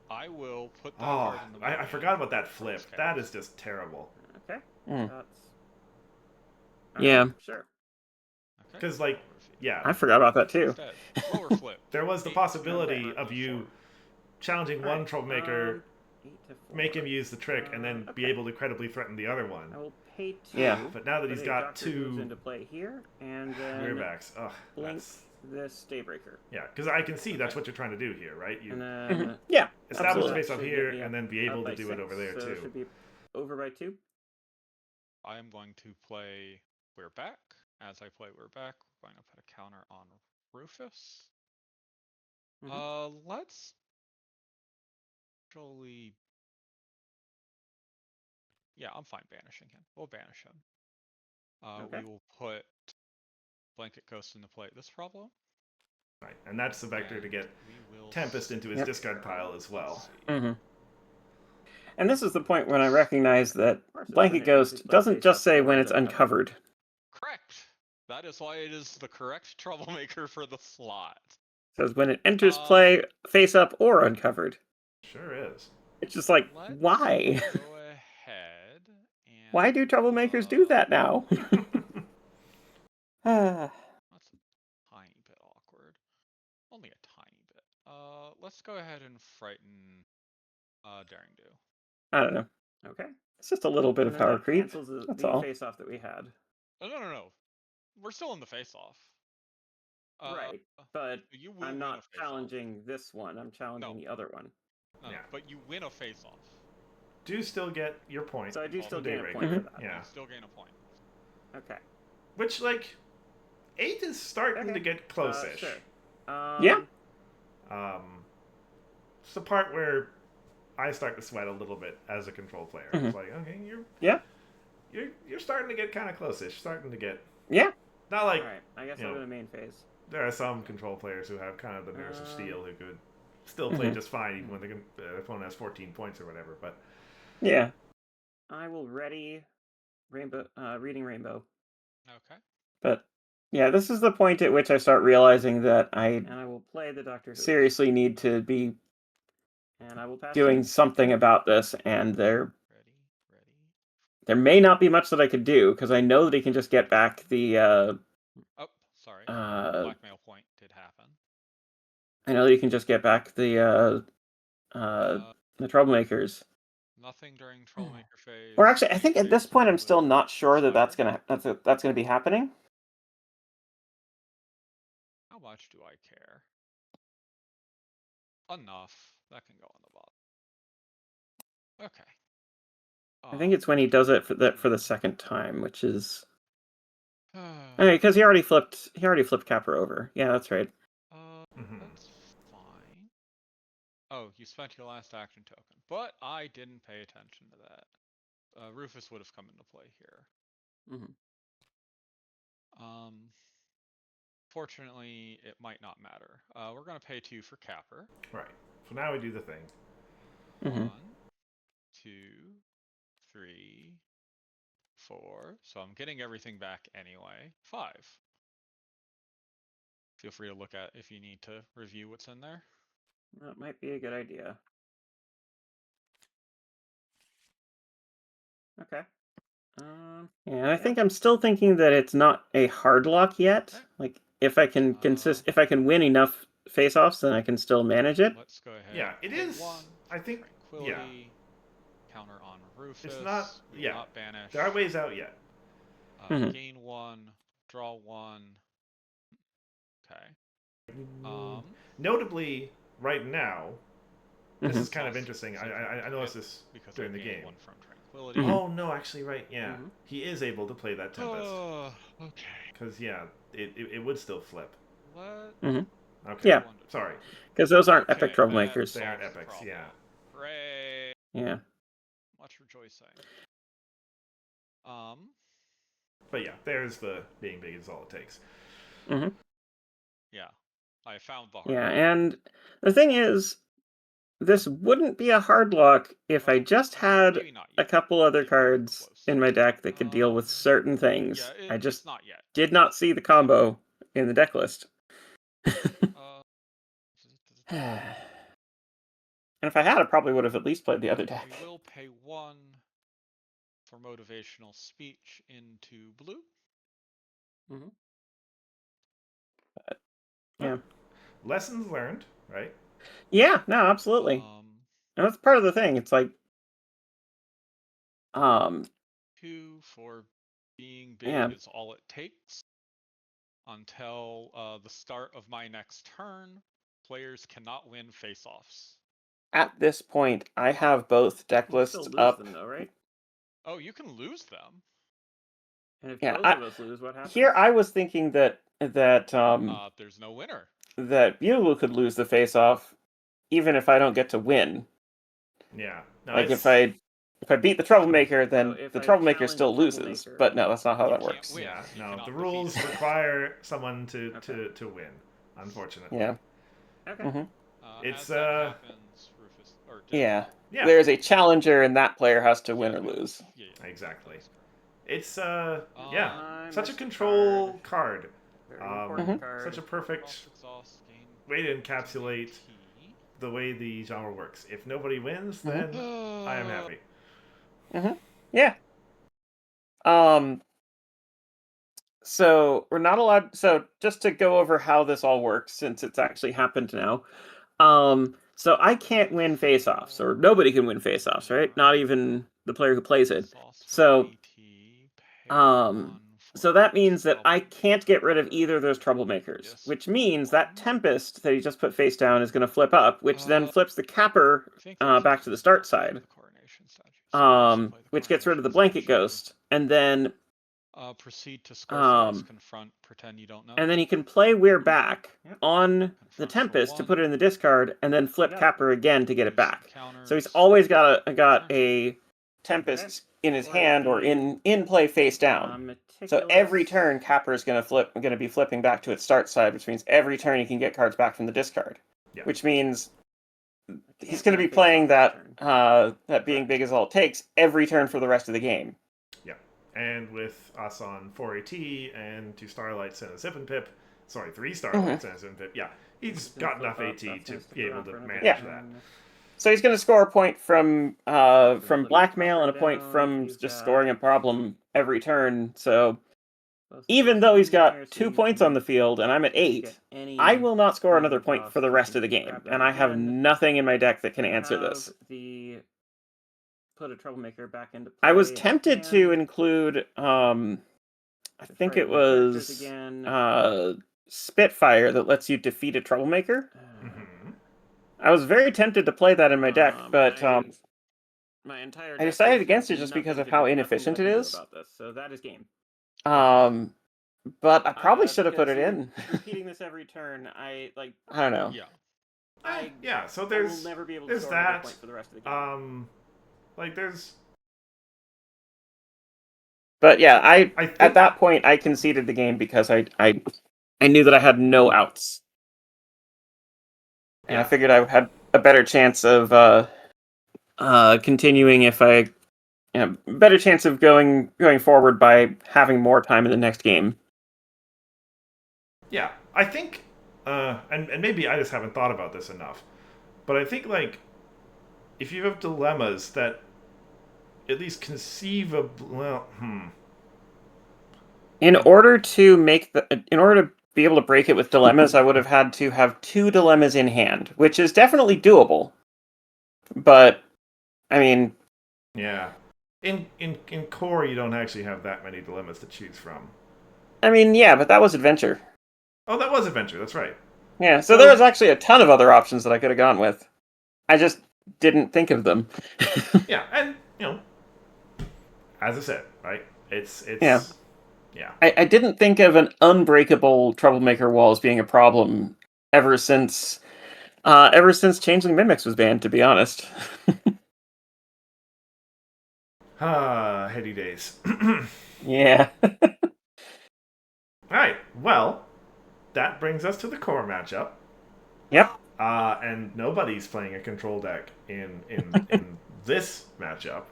I will put that card in the I forgot about that flip. That is just terrible. Okay. Yeah. Sure. Because I forgot about that too. Lower flip. There was the possibility of you challenging one troublemaker, make him use the trick, and then be able to credibly threaten the other one. I will pay 2. Yeah. But now that he's got Doctor moves 2 into play here, and then Weirbacks, blink this Daybreaker. Yeah, because I can see that's what you're trying to do here, right? You And then establish the face up should here, get me and then be able by to do it 6, over there so too. It should be over by 2. I am going to play Weirback. As I play Weirback, we're going to put a counter on Rufus. Let's actually. Yeah, I'm fine banishing him. We'll banish him. Okay. We will put Blanket Ghost into play this problem. Right, and that's the vector to and get we will Tempest into his Yep. discard pile as well. Let's see. Mm-hmm. And this is the point when I recognize that Blanket Blanket Ghost doesn't just say when it's uncovered. Correct. That is why it is the correct troublemaker for the slot. It says when it enters play, face up or uncovered. Sure is. It's just like, Let's why? go ahead and Why do troublemakers do that now? That's a tiny bit awkward. Only a tiny bit. Let's go ahead and frighten Daring Do. I don't know. Okay. It's just a little bit of power creep. Cancels That's the all. face-off that we had. Oh, no. We're still in the face-off. Right, but you will I'm win not a face-off. challenging this one. I'm challenging the other one. No, Yeah. but you win a face-off. Do still get your point. So I do Well, still the gain a Daybreaker. point for that. Yeah. You still gain a point. Okay. Which, like, 8 is starting to get close-ish. Sure. Yeah. It's the part where I start to sweat a little bit as a control player. Mhm. It's like, okay, Yeah. you're starting to get kind of close-ish. Starting to get Yeah. not like Alright, I guess you I'll know, go to main phase. there are some control players who have kind of the nerves of steel who could still play just fine even when the opponent has 14 points or whatever. But Yeah. I will ready Rainbow, Reading Rainbow. Okay. But yeah, this is the point at which I start realizing that I And I will play the Doctor Who. seriously need to be And I will pass doing turn. something about this, and there Ready. may not be much that I could do because I know that he can just get back the Oh, sorry. Blackmail point did happen. I know that you can just get back the troublemakers. Nothing during troublemaker phase. Or actually, I think at this point I'm still will not sure that that's expire. gonna be happening. How much do I care? Enough. That can go on the bottom. Okay. I think it's when he does it for the second time, which is okay, because he already flipped Capra over. Yeah, that's right. That's fine. Oh, you spent your last action token, but I didn't pay attention to that. Rufus would have come into play here. Fortunately, it might not matter. We're gonna pay 2 for Capper. right. So now we do the thing. 1, 2, 3, 4. So I'm getting everything back anyway. 5. Feel free to look at if you need to review what's in there. That might be a good idea. Okay. Yeah, I think I'm still thinking that it's not a hard lock yet. Okay. Like if I can if I can win enough face-offs, then I can still manage it. Let's go ahead. Yeah, it is. 1 I think. Tranquility. Counter on Rufus. It's not. We Yeah. Not banish. There are ways out yet. Gain 1. Draw 1. Okay. Notably, right now, this is kind of interesting. I noticed this because during I the gained game. 1 from Tranquility. Oh no, actually, right? Yeah, he is able to play that Tempest. Okay. Because yeah, it would still flip. What? Okay. Yeah. Sorry. Because those aren't Okay, epic troublemakers. They aren't solves the epics. problem. Yeah. Hooray! Yeah. Much rejoicing. But yeah, there's the being big is all it takes. Yeah, I found the hard. Yeah, and the thing is, this wouldn't be a hard lock if I just had Maybe not a yet. couple other Maybe we're cards close. in my deck that could deal with certain things. Yeah, I just it's not yet. did not see the combo in the deck list. And if I had, I probably would have at least played the other deck. We will pay 1 for motivational speech into blue. Yeah. Lessons learned, right? Yeah, no, absolutely. And that's part of the thing. It's like 2 for being big is all it takes. Until the start of my next turn, players cannot win face-offs. At this point, I have both deck lists still lose up. them though, right? Oh, you can lose them. And if Yeah, both of us lose, what happens? Here, I was thinking that There's no winner. That Bugle could lose the face-off, even if I don't get to win. Yeah. No, Like if I if I beat the troublemaker, then if the I troublemaker challenge still the loses. troublemaker, But no, that's not how You that can't works. win. Yeah, You no, cannot the defeat rules it. require someone to Okay. to win. Unfortunately. Yeah. Okay. hmm It's As that happens, Rufus or Dick. Yeah. Yeah, There's a challenger, and that player has to win Yeah, or lose. Yeah, exactly. that is correct. It's yeah, I such a missed a control card. Very important card. Such a perfect Exhaust, gain way to encapsulate T. the way the genre works. If nobody wins, then I am happy. Yeah. So we're not allowed. So just to go over how this all works, since it's actually happened now. So I can't win face-offs, or nobody can win face-offs, right? Not even the player who plays it. Exhaust for So, AT, um, so that means that I can't get rid of either of those troublemakers, Yes, which means that Tempest that he just put face down is going to flip up, which then flips the Capper back to the start side, which gets rid of the Blanket Ghost, and then proceed to Scourge confront, pretend you don't know. and then he can play We're Back on the Confront for Tempest to one. put it in the discard, and then flip Yeah. Capper again to get it Use some back. counters. So he's always got Turn. a Tempest in his Or hand or the, in play face down. So every turn, Capper is going to be flipping back to its start side, which means every turn he can get cards back from the discard. Yeah. Which means he's going to be playing that that being big is all it takes every turn for the rest of the game. Yeah, and with us on 4AT and 2 Starlights and a Zip and Pip, sorry, 3 Starlights and a Zip and Pip, yeah, he's got enough AT to be able to manage that. So he's going to score a point from blackmail and a point from just scoring a problem every turn. So even though he's got 2 points on the field and I'm at 8, I will not score another point for the rest of the game, and I have nothing in my deck that can answer this. Put a troublemaker back into play. I was tempted to include, I think it was Spitfire that lets you defeat a troublemaker. I was very tempted to play that in my deck, but my entire I decided against it just because of how inefficient it is. So that is game. But I probably should have put it in. Repeating this every turn, I don't know. Yeah. Yeah, so I will never be able to score another point for the rest of the game. There's. But yeah, I think at that point I conceded the game because I knew that I had no outs, and I figured I had a better chance of continuing if I, better chance of going forward by having more time in the next game. Yeah, I think, and maybe I just haven't thought about this enough, but I think if you have dilemmas that at least conceivably, In order to be able to break it with dilemmas, I would have had to have 2 dilemmas in hand, which is definitely doable. But I mean, yeah, in core you don't actually have that many dilemmas to choose from. I mean, yeah, but that was adventure. Oh, that was adventure. That's right. Yeah, so there was actually a ton of other options that I could have gone with. I just didn't think of them. Yeah, and as I said, right? It's Yeah. Yeah. I didn't think of an unbreakable troublemaker wall as being a problem ever since Changeling Mimics was banned, to be honest. Heady days. Yeah. Alright, well, that brings us to the core matchup. Yep. And nobody's playing a control deck in this matchup.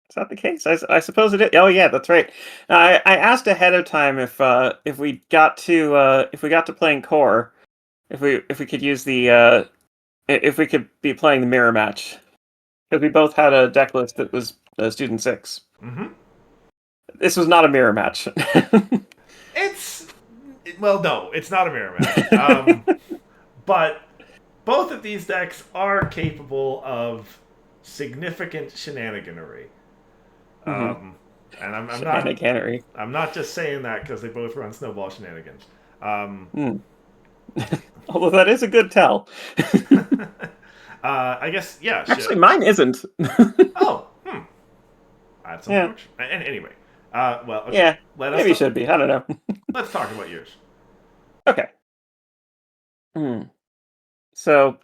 Is that the case? I suppose it is. Oh yeah, that's right. I asked ahead of time if we got to playing core, if we could use the if we could be playing the mirror match, because we both had a deck list that was Student 6. Mm-hmm. This was not a mirror match. No, it's not a mirror match. But both of these decks are capable of significant shenaniganery. And I'm not just saying that because they both run snowball shenanigans. Although that is a good tell. I guess, yeah. Actually, mine isn't. Oh, that's unfortunate. And anyway, well, okay, yeah, maybe it should be. I don't know. Let's talk about yours. Okay. So,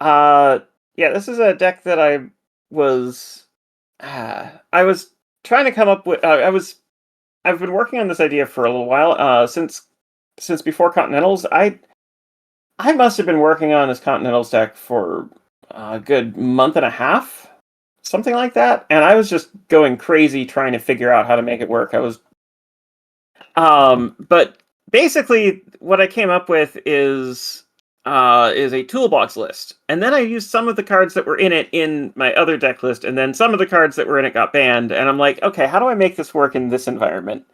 Yeah, this is a deck that was I was trying to come up with. I've been working on this idea for a little while. Since before Continentals, I must have been working on this Continentals deck for a good month and a half, something like that. And I was just going crazy trying to figure out how to make it work. But basically, what I came up with is a toolbox list, and then I used some of the cards that were in it in my other deck list, and then some of the cards that were in it got banned. And I'm like, okay, how do I make this work in this environment?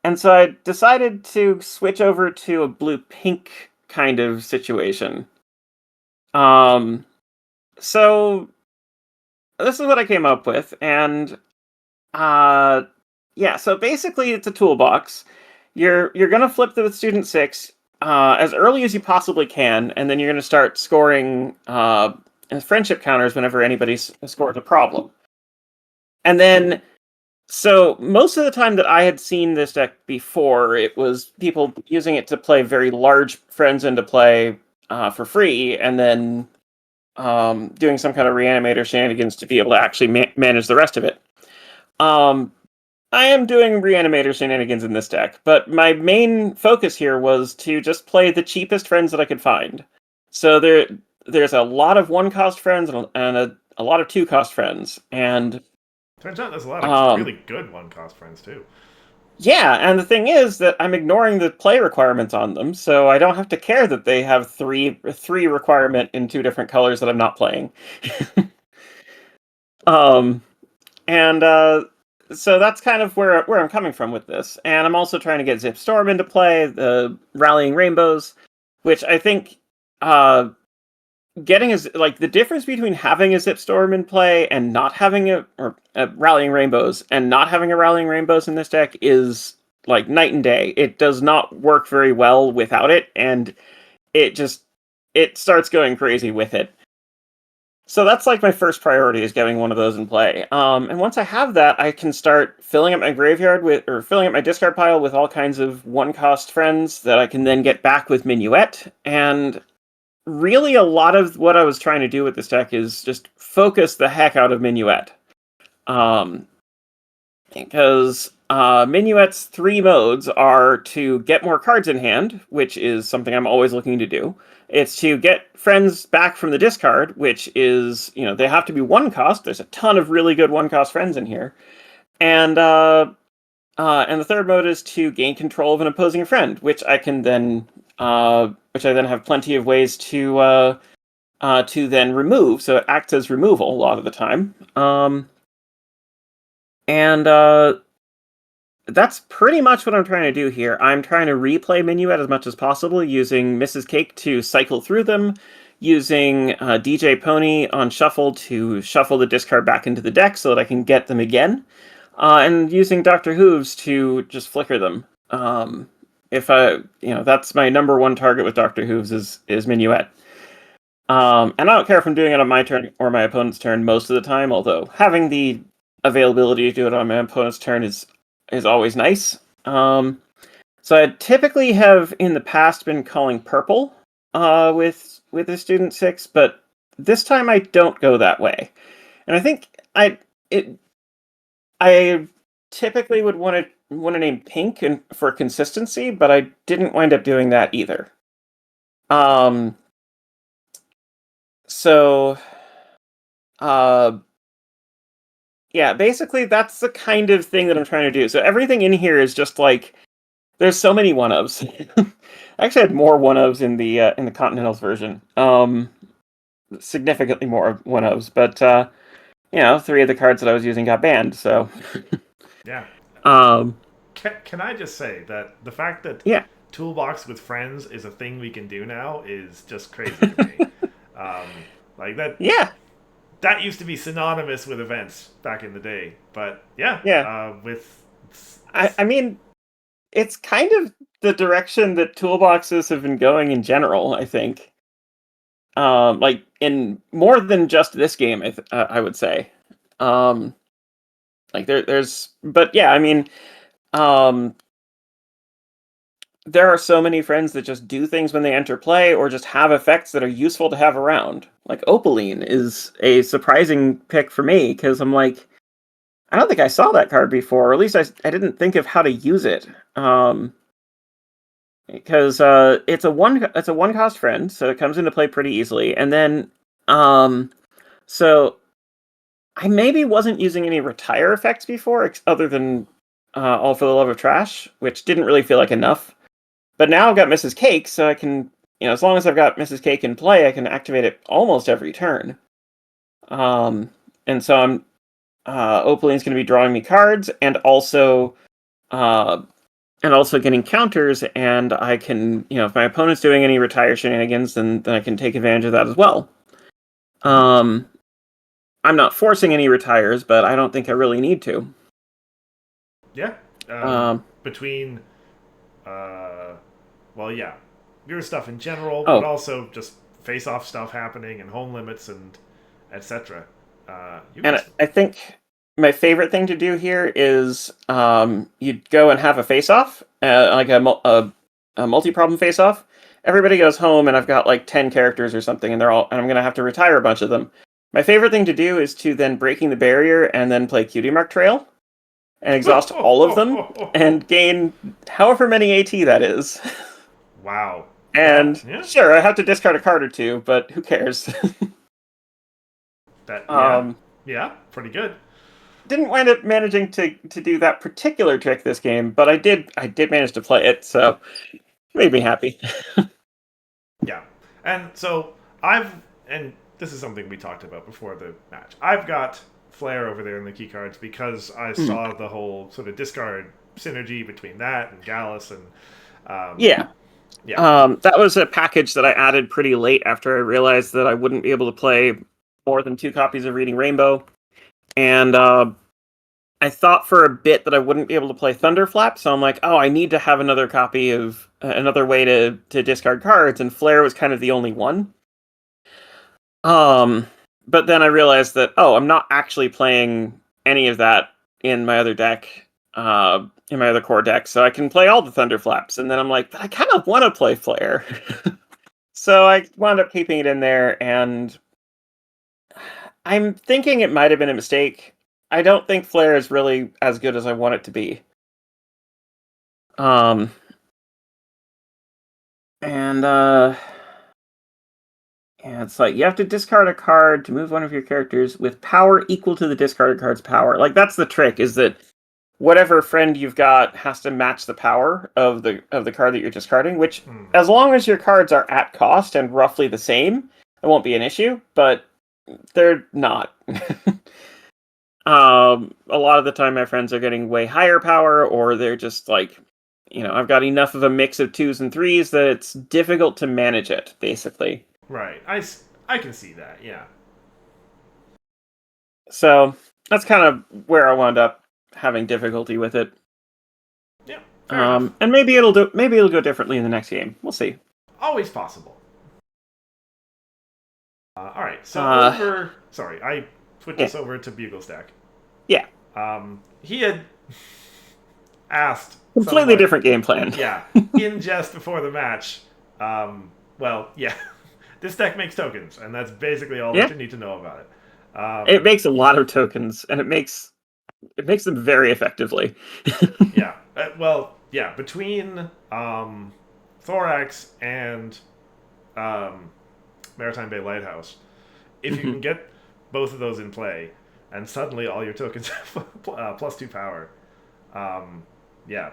And so I decided to switch over to a blue-pink kind of situation. So this is what I came up with, and uh, yeah. So basically, it's a toolbox. You're gonna flip the student 6 as early as you possibly can, and then you're gonna start scoring friendship counters whenever anybody scores a problem. And then, so most of the time that I had seen this deck before, it was people using it to play very large friends into play for free, and then doing some kind of reanimator shenanigans to be able to actually manage the rest of it. I am doing reanimator shenanigans in this deck, but my main focus here was to just play the cheapest friends that I could find. So there's a lot of one-cost friends and a lot of two-cost friends, and Turns out there's a lot of um, really good one-cost friends, too. yeah, and the thing is that I'm ignoring the play requirements on them, so I don't have to care that they have three requirement in two different colors that I'm not playing. um, and so that's kind of where I'm coming from with this. And I'm also trying to get Zip Storm into play, the Rallying Rainbows, which I think getting is like the difference between having a Zip Storm in play and not having Rallying Rainbows and not having a Rallying Rainbows in this deck is like night and day. It does not work very well without it, and it starts going crazy with it. So that's like my first priority is getting one of those in play. And once I have that, I can start filling up my graveyard or filling up my discard pile with all kinds of one-cost friends that I can then get back with Minuet. And really, a lot of what I was trying to do with this deck is just focus the heck out of Minuet. Because Minuet's three modes are to get more cards in hand, which is something I'm always looking to do. It's to get friends back from the discard, which is, they have to be one cost. There's a ton of really good one cost friends in here. And the third mode is to gain control of an opposing friend, which I then have plenty of ways to then remove. So it acts as removal a lot of the time. And that's pretty much what I'm trying to do here. I'm trying to replay Minuet as much as possible, using Mrs. Cake to cycle through them, using DJ Pony on shuffle to shuffle the discard back into the deck so that I can get them again, and using Dr. Hooves to just flicker them. That's my number one target with Dr. Hooves is Minuet. And I don't care if I'm doing it on my turn or my opponent's turn most of the time, although having the availability to do it on my opponent's turn is always nice. So I typically have in the past been calling purple with the student 6, but this time I don't go that way. And I think I typically would want to name pink for consistency, but I didn't wind up doing that either. So yeah, basically that's the kind of thing that I'm trying to do. So everything in here is just like there's so many one-ofs. I actually had more one-ofs in the Continentals version. Significantly more one-ofs, but three of the cards that I was using got banned, so Yeah. um Can I just say that the fact that yeah. Toolbox with friends is a thing we can do now is just crazy to me. Like that. Yeah. That used to be synonymous with events back in the day, but yeah, Yeah. with I mean, it's kind of the direction that toolboxes have been going in general, I think. Like in more than just this game, I would say. Like there's, but yeah, I mean, um, there are so many friends that just do things when they enter play, or just have effects that are useful to have around. Like Opaline is a surprising pick for me, because I'm like, I don't think I saw that card before, or at least I didn't think of how to use it. Because it's a one cost friend, so it comes into play pretty easily. And then so I maybe wasn't using any retire effects before, other than All for the Love of Trash, which didn't really feel like enough. But now I've got Mrs. Cake, so I can, as long as I've got Mrs. Cake in play, I can activate it almost every turn. And so I'm Opaline's going to be drawing me cards, and also getting counters, and I can, if my opponent's doing any retire shenanigans, then I can take advantage of that as well. I'm not forcing any retires, but I don't think I really need to. Yeah. Between, your stuff in general, but also just face-off stuff happening and home limits and etc. I think my favorite thing to do here is you'd go and have a face-off, like a multi-problem face-off. Everybody goes home, and I've got like 10 characters or something, and I'm going to have to retire a bunch of them. My favorite thing to do is to then Breaking the Barrier and then play Cutie Mark Trail and exhaust all of them and gain however many AT that is. Wow. And sure, I have to discard a card or two, but who cares? Yeah, pretty good. Didn't wind up managing to do that particular trick this game, but I did manage to play it, so it made me happy. Yeah. And so and this is something we talked about before the match. I've got Flare over there in the key cards because I saw the whole sort of discard synergy between that and Gallus and Yeah. That was a package that I added pretty late after I realized that I wouldn't be able to play more than 2 copies of Reading Rainbow. And I thought for a bit that I wouldn't be able to play Thunderflap, so I'm like, I need to have another copy of another way to discard cards, and Flare was kind of the only one. But then I realized that, I'm not actually playing any of that in my other deck, in my other core deck, so I can play all the Thunderflaps, and then I'm like, but I kind of want to play Flare. So I wound up keeping it in there, and I'm thinking it might have been a mistake. I don't think Flare is really as good as I want it to be. Yeah, it's like you have to discard a card to move one of your characters with power equal to the discarded card's power. Like, that's the trick, is that whatever friend you've got has to match the power of the card that you're discarding, which, as long as your cards are at cost and roughly the same, it won't be an issue, but they're not. A lot of the time my friends are getting way higher power, or they're just like, I've got enough of a mix of 2s and 3s that it's difficult to manage it, basically. Right. I can see that, yeah. So that's kind of where I wound up having difficulty with it. Yeah. Fair enough. And maybe it'll go differently in the next game. We'll see. Always possible. All right. So I switched this over to Bugle's deck. Yeah. He had asked completely different game plan. Yeah. In jest before the match. This deck makes tokens, and that's basically all that you need to know about it. It makes a lot of tokens, and it makes them very effectively. Yeah. Between Thorax and Maritime Bay Lighthouse, if you can get both of those in play, and suddenly all your tokens have +2 power.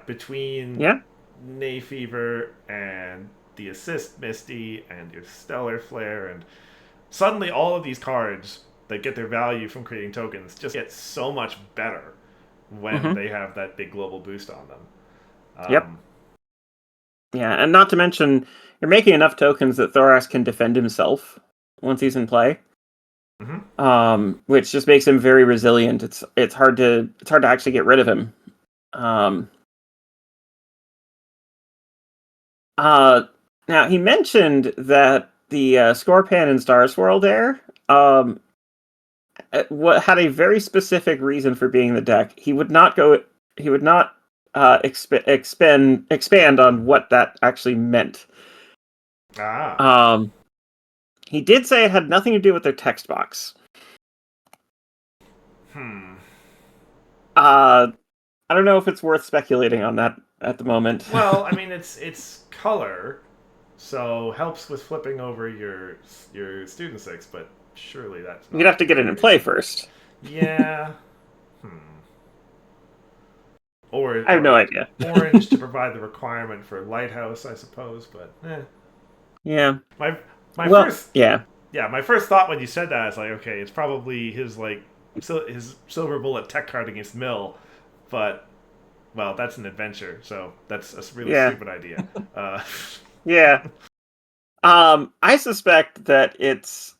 Between Nay Fever and the Assist Misty and your Stellar Flare, and suddenly all of these cards that get their value from creating tokens just get so much better when they have that big global boost on them. Yep. Yeah, and not to mention, you're making enough tokens that Thorax can defend himself once he's in play. Which just makes him very resilient. It's hard to actually get rid of him. Now he mentioned that the Scorpan in Star Swirl there had a very specific reason for being in the deck. He would not expand on what that actually meant. Ah. He did say it had nothing to do with their text box. I don't know if it's worth speculating on that at the moment. Well, I mean, it's color, so helps with flipping over your student six, but surely that's not. You'd have to get it in play first. Yeah. Or I have no idea. orange to provide the requirement for lighthouse, I suppose, but Yeah. My Well, first yeah. Yeah, my first thought when you said that is like, okay, it's probably his his silver bullet tech card against Mill, but well, that's an adventure, so that's a really stupid idea. Yeah. I suspect that it's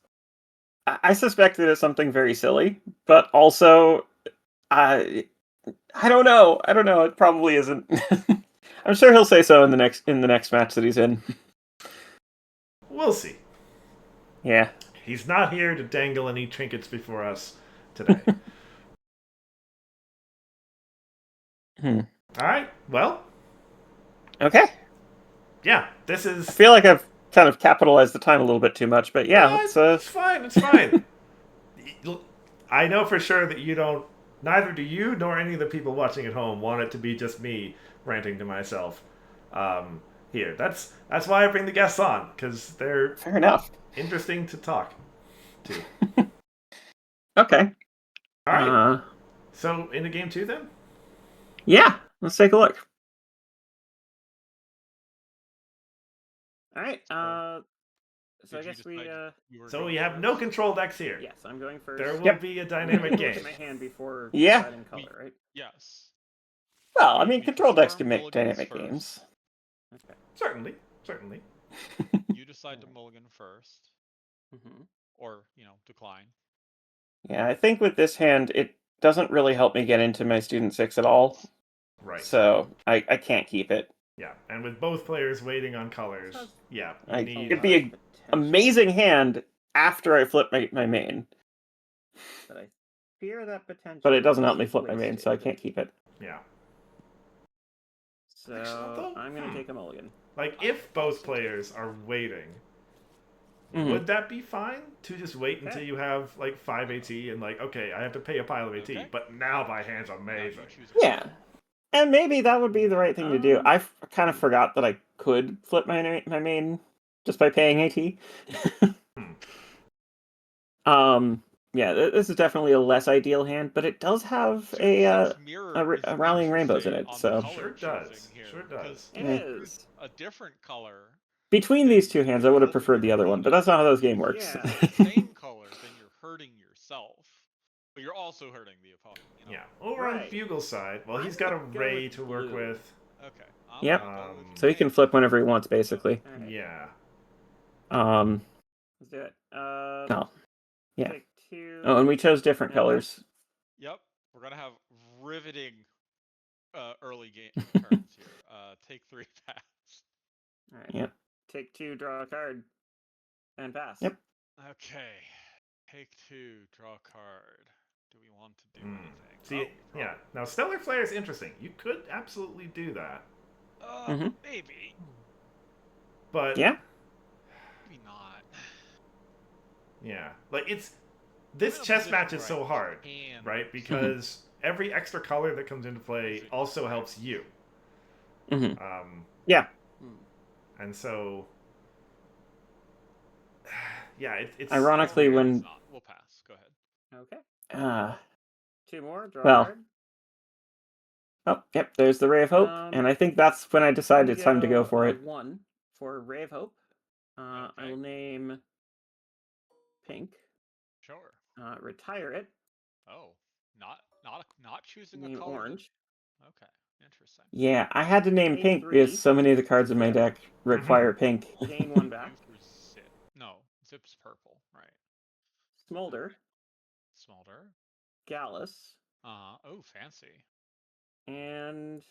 something very silly, but also I don't know. I don't know. It probably isn't. I'm sure he'll say so in the next match that he's in. We'll see. Yeah. He's not here to dangle any trinkets before us today. All right. Well. Okay. Yeah, this is. I feel like I've kind of capitalized the time a little bit too much, but yeah, it's fine. It's fine. I know for sure that you don't. Neither do you nor any of the people watching at home want it to be just me ranting to myself. Here, that's why I bring the guests on, because they're fair enough. Interesting to talk to. Okay. All right. So into game 2 then? Yeah. Let's take a look. All right. So I guess So we have no control decks here. Yes, I'm going first. There will be a dynamic game. Look at my hand before deciding color, right? Yes. Well, I mean, control decks can make dynamic games. Okay. Certainly. You decide to mulligan first. Or, decline. Yeah, I think with this hand, it doesn't really help me get into my student 6 at all. Right. So I can't keep it. Yeah, and with both players waiting on colors, it'd be an amazing hand after I flip my main. But I fear that potential. But it doesn't help me flip my main, so I can't keep it. Yeah. So I'm going to take a mulligan. Like, if both players are waiting, would that be fine? To just wait until you have, like, 5 AT and, like, okay, I have to pay a pile of AT, but now my hand's amazing. Yeah. And maybe that would be the right thing to do. I kind of forgot that I could flip my main just by paying AT. Yeah, this is definitely a less ideal hand, but it does have a Rallying Rainbows in it, so sure does. It is a different color. Between these two hands, I would have preferred the other one, but that's not how this game works. Yeah, same color, then you're hurting yourself, but you're also hurting the opponent. Yeah, over on Bugle's side, well, he's got a Ray to work with. Okay. Yep. So he can flip whenever he wants, basically. Yeah. Let's do it. No. Yeah. Oh, and we chose different colors. Yep. We're gonna have riveting early game turns here. Take 3, pass. All right. Yep. Take 2, draw a card, and pass. Yep. Okay. Take 2, draw a card. Do we want to do anything? See, yeah. Now, Stellar Flare is interesting. You could absolutely do that. Maybe. But yeah. Maybe not. Yeah, like this chess match is so hard, right? Because every extra color that comes into play also helps you. Yeah. And so, yeah, it's ironically when we'll pass. Go ahead. Okay. 2 more. Draw well. card. Oh, yep. There's the Ray of Hope, and I think that's when I decided it's time to go for it. 1 for Ray of Hope. I will name pink. Sure. Retire it. Oh, not choosing name a color. Orange. Okay, interesting. Yeah, I had to name pink because so many of the cards in my deck require pink. Gain 1 back. Zip. No, Zip's purple, right? Smolder. Gallus. Oh, fancy. And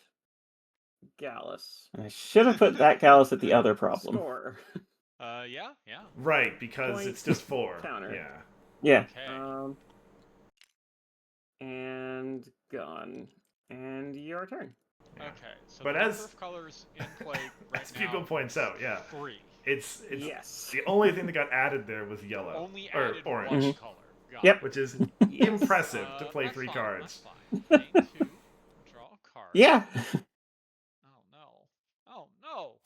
Gallus. I should have put that Gallus at the other problem. Score. Yeah. Right, because it's just 4. Counter. Yeah. Okay. And gone. And your turn. Yeah. Okay, so But the number as- of colors in play right As now Bugle points is out, yeah. 3. It's Yes. the only thing that got added there was yellow Only or added orange, one Mhm. color. Got Yep. it. which is Yes. impressive to play That's 3 fine, cards. That's fine. Gain 2, draw a card. Yeah. Oh no. Oh no.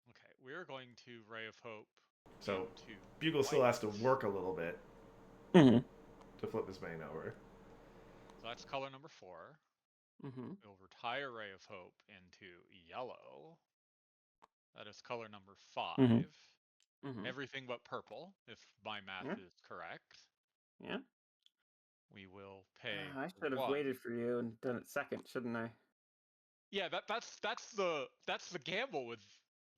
Okay, we're going to Ray of Hope. So into Bugle still has to white. work a little bit hmm to flip his main over. So that's color number 4. hmm We'll retire Ray of Hope into yellow. That is color number 5. hmm Everything but purple, if my math Yeah. is correct. Yeah. We will pay. I should have 1. waited for you and done it second, shouldn't I? Yeah, that's the gamble with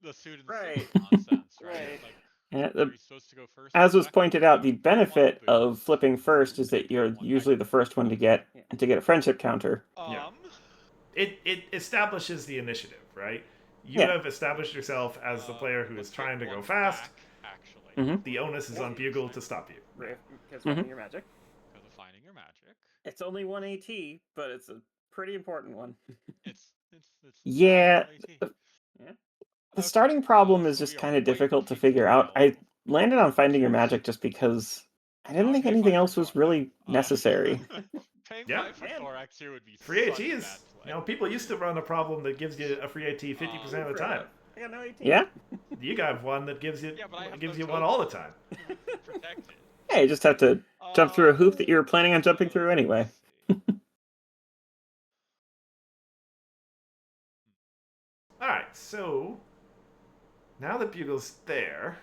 the suit and Right. suit nonsense, right? Right. Like, Yeah, are you supposed to go first? as or was second? pointed out, the You put 1 benefit of boost, flipping first is and that pay you're 1 usually the first one to get a friendship counter. Yeah. It establishes the initiative, right? You Yeah. have established yourself as the player who is let's trying to get go 1 fast. back, actually. Mhm. The onus is on Bugle to stop you. Right. Because Mm-hmm. finding your magic. Because of finding your magic. It's only 1 AT, but it's a pretty important one. It's Yeah. AT. Yeah. The Okay, starting problem is so just we are kind of white difficult to into figure out. I yellow. landed on finding your magic just because I didn't think pay anything 5 else for was Thor. really necessary. Paying Yeah. 5 for Thorax here would be Free such AT a is, bad play. you know, people used to run a problem that gives you a free AT 50% of the time. I got no AT. Yeah. You got one that gives you Yeah, but I have gives no you one all the token time. to protect it. Yeah, you just have to jump through a hoop that you were planning on jumping through anyway. let's see. Alright, so now that Bugle's there,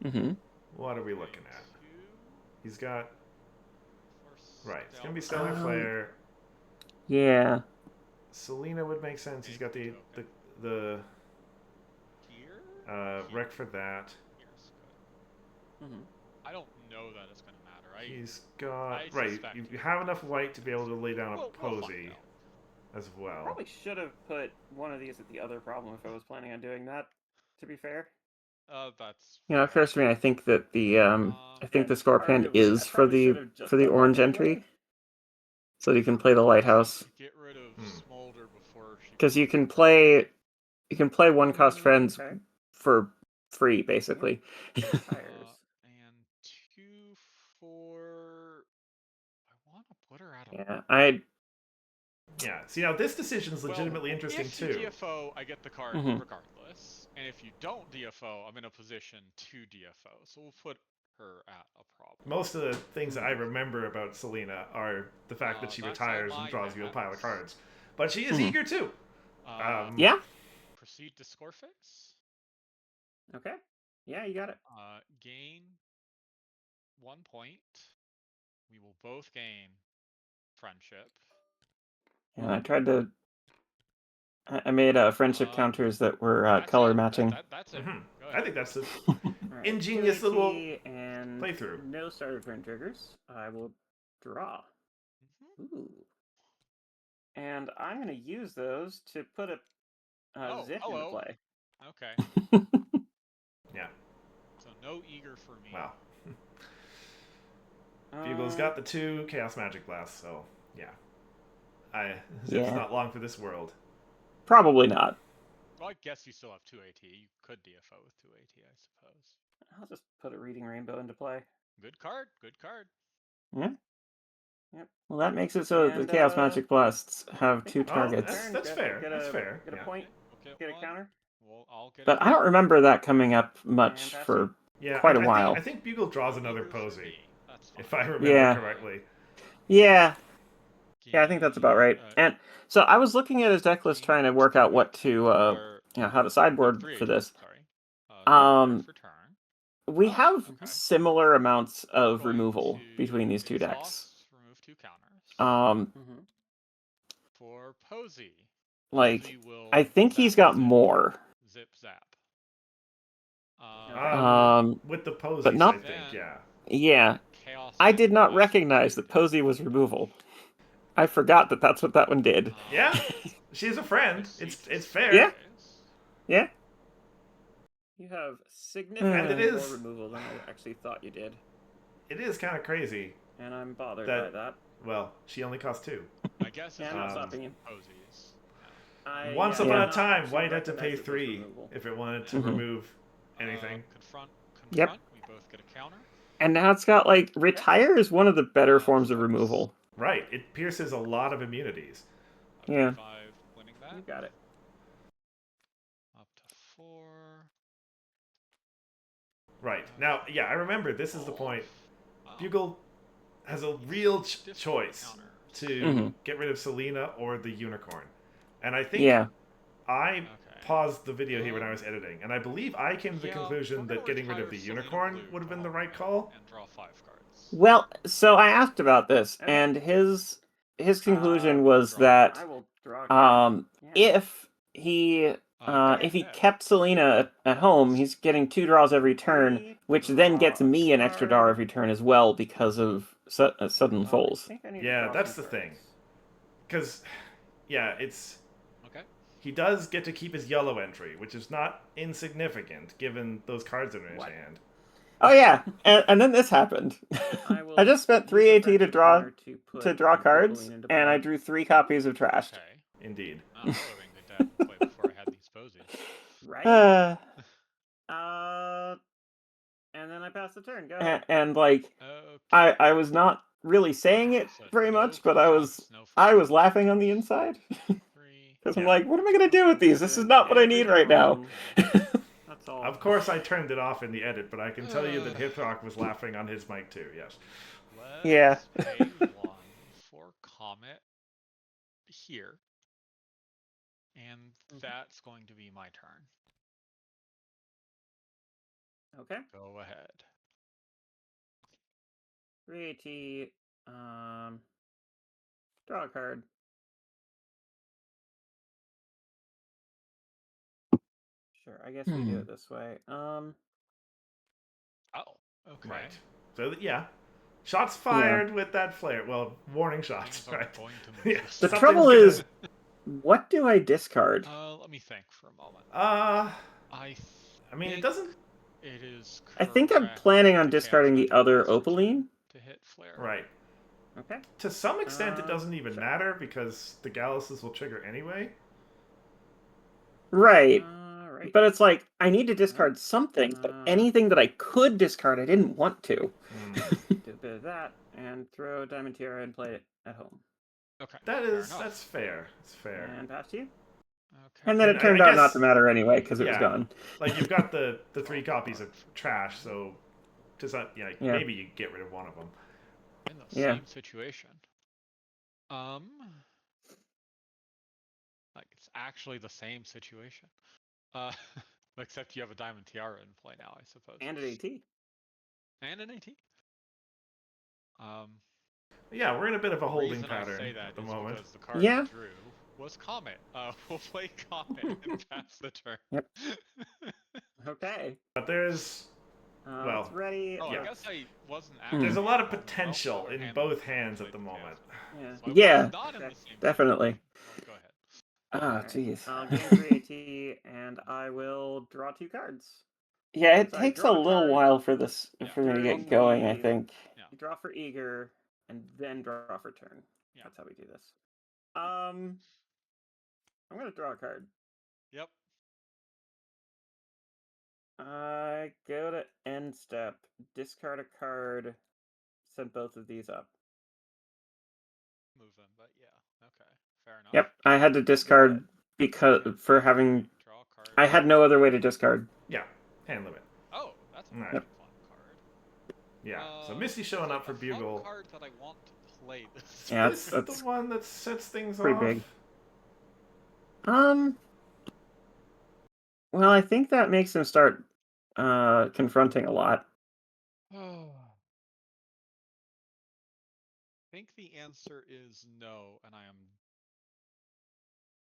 Mm-hmm. what are we looking at? He's got For right. It's gonna be Stellar Um, Flare. Yeah. Selena would make sense. He's got the Here? wreck for that. Here's good. I don't know that it's gonna matter. He's got I right. suspect You it. have enough white to be able to lay down a We'll find posy out. as well. Probably should have put one of these at the other problem if I was planning on doing that, to be fair. That's You know, it occurs to me. I think that the And scorpion is I for probably the should have just done that orange anyway. entry, so you can play the lighthouse. Get rid of Smolder before she. Because you can play 1 cost friends Okay. for free, basically. Tires. And 2 for. I want to put her at a. Yeah, yeah. See now this decision is legitimately interesting if too. If you DFO, I get the card regardless. And if you don't DFO, I'm in a position to DFO. So we'll put her at a problem. Most of the things that I remember about Selena are the fact that she that's retires all and draws you a my pile of maths. cards. But she is eager too. yeah. Proceed to score phase. Okay. Yeah, you got it. Gain 1 point. We will both gain friendship. Yeah, I tried to. I made friendship counters that were color matching. That's it. I think that's a Right. ingenious 2 little AT and playthrough. no starter turn triggers. I will draw. Ooh. And I'm going to use those to put a zip into play. Okay. Yeah. So no eager for me. Wow. Bugle's got the 2 Chaos Magic Blasts, so yeah. Zip's not long for this world. Probably not. Well, I guess you still have 2 AT. You could DFO with 2 AT, I suppose. I'll just put a Reading Rainbow into play. Good card. Good card. Yeah. Yep. Well, that makes it so that the Chaos Magic Blasts have 2 targets. That's fair. That's fair. Get a point. Get a counter. I'll get But I don't remember that coming up much for quite a while. I think Bugle draws another posy, if I remember correctly. Yeah. Yeah, I think that's about right. And so I was looking at his deck list trying to work out what to, how to sideboard for this. We have similar amounts of removal between these 2 decks. Remove 2 counters. For posy. Like, I think he's got more. Zip zap. With the posies, but not, I think, yeah. Yeah. I did not recognize that posy was removal. I forgot that that's what that one did. Yeah, she's a friend. It's fair. Yeah. Yeah. You have significantly more removal than I actually thought you did. It is kind of crazy. And I'm bothered by that. Well, she only costs 2. I guess Yeah, it's I'm not not stopping you. posies. Yeah. Once yeah, upon I'm a not time, actually White had to recognize pay that there's 3 removal. if it wanted to Mhm. remove anything. Confront. Yep. We both get a counter. And now it's got like retire is one of the better forms of Flex. removal. Right, it pierces a lot of immunities. A Yeah. P5 winning that. You got it. Up to 4. Right. Now, yeah, I remember this is the point. Wow. Bugle has a real Difficult choice counters. to Mhm. get rid of Selena or the unicorn. And I think Yeah. I Okay. paused the video here when I was editing, and I believe I came to the Yeah, conclusion we're gonna that getting rid of retire the Selena unicorn Blue would have to been the home right right, call. and draw 5 cards. Well, so I asked about this, Okay. and his conclusion Uh, was draw a that I will draw a card. Yeah. if Go he ahead. kept Selena at home, he's getting 2 draws every turn, 3, which then gets draw a me an extra draw card. every turn as well because of sudden I falls. think I need to Yeah, draw that's some the thing. cards. Because, yeah, it's Okay. he does get to keep his yellow entry, which is not insignificant given those cards in his What? hand. Oh yeah, and then this happened. I will I just spent use 3 the AT to friendship draw counter to put an cards, Opaline into and I play. drew 3 copies of trash. Okay. Indeed. Oh, that would have been good to have play before I had these posies. Right? And then I pass the turn. Go ahead. and like Okay. I was not really saying it So very no much, but I was confronts, no laughing on the inside 3. because I'm Yeah. like, what am I gonna do with these? This is not what I need right now. That's all. Of course, I turned it off in the edit, but I can tell you that Hithrock was laughing on his mic too. Yes. Let's Yeah. pay 1 for Comet here. And that's going to be my turn. Okay. Go ahead. 3 AT. Draw a card. Sure. I guess we do it this way. Oh, okay. Right. So yeah, shots fired with that flare. Well, warning shots. Things are Right. going to move Yeah, this The way. trouble something's is, what do I discard? Let me think for a moment. I mean, it think doesn't. It is. I think I'm correct planning on to discarding the cancel other Monster Opaline. Turn to hit flare. Right. Okay. To some extent, it doesn't even Sure. matter because the Galluses will trigger anyway. Right. Right. But it's like, I need to discard something, but anything that I could discard, I didn't want to. Do a bit of that and throw Diamond Tiara and play it at home. Okay. That's fair. It's fair. And pass to you. Okay. And then And it turned I out not guess- to matter anyway because it was yeah. gone. Like you've got the 3 copies of trash, so does that? Yeah, Yeah. maybe you get rid of one of them. In the Yeah. same situation. Like it's actually the same situation. Except you have a Diamond Tiara in play now, I suppose. And an AT. And an AT. Yeah, we're in a bit of a holding reason pattern I say that at the is moment. because the card Yeah. I drew was Comet. We'll play Comet and pass the turn. Yep. Okay. But there's well, it's ready. Oh, yeah. I guess I wasn't. There's a lot of actually potential well, in hand both was hands at played the to moment. cancel. Yeah. So I was Yeah, not in the same definitely. situation. Go ahead. Oh, Alright. jeez. I'll gain 3 AT and I will draw 2 cards. Yeah, it Sorry, takes a draw a little card. while for this Yeah. for me to During get going, I the- think. Yeah. You draw for eager and then draw for turn. Yeah. That's how we do this. I'm gonna draw a card. Yep. I go to end step, discard a card, send both of these up. Move them, but yeah. Okay. Fair enough. Yep, I had to discard because for having Draw a card. I had no other way to discard. Yeah, hand limit. Oh, that's a Right. really fun card. Yeah. So Misty showing it's up for a Bugle. fun card that I want to play this. Yeah, This is that's the one that sets things pretty off. big. Well, I think that makes him start confronting a lot. I think the answer is no, and I am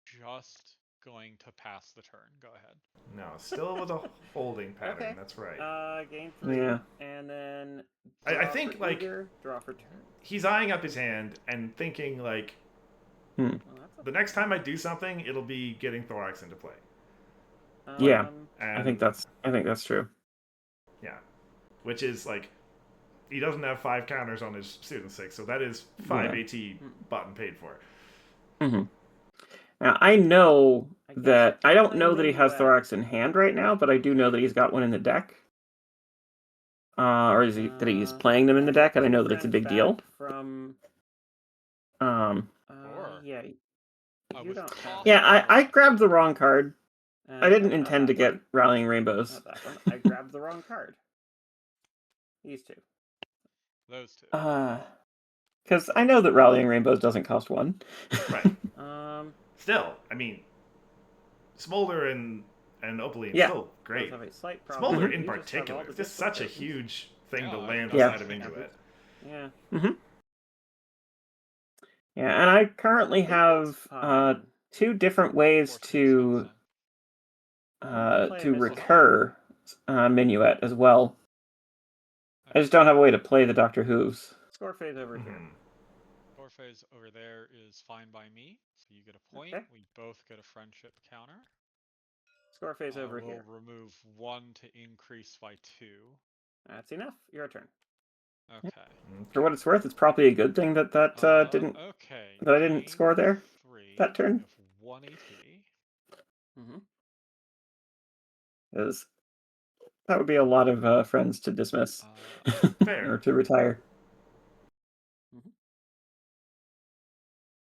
just going to pass the turn. Go ahead. No, still with a holding pattern. Okay. That's right. Gain 3, Yeah. and then I draw think, for like- eager, draw for turn. He's eyeing up his hand and thinking like, Well, that's the next time I do something, it'll be getting Thorax into play. Yeah. And I think that's true. yeah, which is like, he doesn't have 5 counters on his student 6, so that is 5 Yeah. AT button paid for. Mm-hmm. Now, I know I guess that you I can don't play know that he has Minuet. Thorax in hand right now, but I do know that he's got one in the deck. Or is he that he's playing them in the deck, and I know that it's a big deal. From Or yeah, I you was don't have tossing Yeah, I around. grabbed the wrong card. I didn't no, not intend to that get one. Rallying Rainbows. Not that one. I grabbed the wrong card. These two. Those two. Because I know that Rallying Rainbows doesn't cost 1. Right. Um, Still, I mean, Smolder and Opaline Yeah. still great. have a slight Smolder problem. in You just have all particular the is just different such a tokens. huge thing Yeah, to I land know. outside of Yeah. Inuit. Yeah. Mm-hmm. Yeah, and I currently have Popping. 2 different ways Force to Play a missile recur Minuet as well. I just don't have a way to play the Doctor Who's. Score phase over here. Mhm. Core phase over there is fine by me. So you get a point. Okay. We both get a friendship counter. Score phase over We'll here. remove 1 to increase by 2. That's enough. Your turn. Okay. For what it's worth, it's probably a good thing that didn't Okay. that I didn't Gain score there 3. that turn. We have 1 AP. Mm-hmm. Because that would be a lot of friends to dismiss Fair. or to retire. Mhm.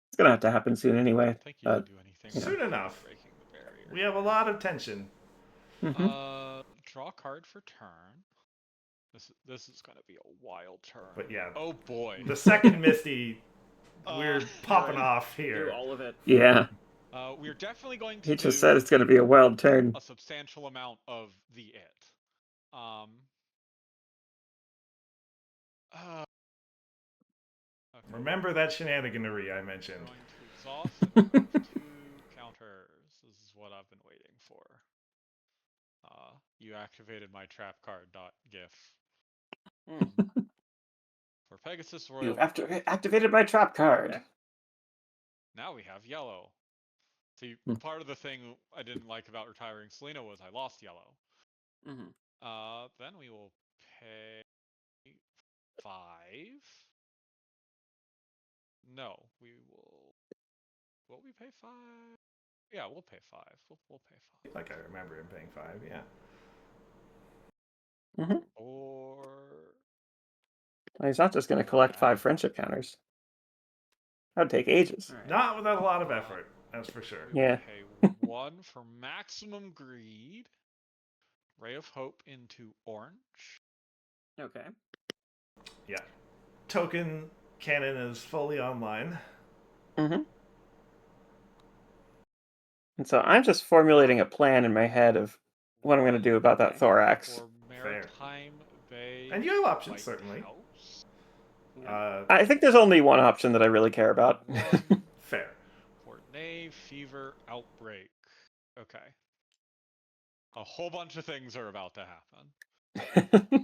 It's gonna have to happen soon I anyway. don't think you can do anything you know. Soon enough. breaking the barrier. We have a lot of tension. Mhm. Draw card for turn. This is gonna be a wild turn. But yeah, Oh boy. the second Misty, we're popping Right. off Do here. all of it. Yeah, We're definitely going to he do just said it's gonna be a wild turn. a substantial amount of the it. Okay. Remember that shenaniganery I mentioned. Going to exhaust and remove 2 counters. This is what I've been waiting for. You activated my trap card. GIF. For Pegasus Royal. You activated my trap card. Okay. Now we have yellow. See, part of the thing I didn't like about retiring Selena was I lost yellow. Mm-hmm. Then we will pay 5. No, we will. Will we pay 5? Yeah, we'll pay 5. We'll pay 5. Like I remember him paying 5, yeah. Mm-hmm. Or He's not just going to collect 5 friendship counters. That would take ages. Right. Not without a lot of effort, that's for sure. we Yeah. pay 1 for maximum greed. Ray of Hope into orange. Okay. Yeah. Token cannon is fully online. Mm-hmm. And so I'm just formulating a plan in my head of what I'm going to do about that thorax. For Maritime Bay. And you have options, White certainly. House. I think there's only one option that I really care about. Fair. Port Knave, Fever, Outbreak. Okay. A whole bunch of things are about to happen.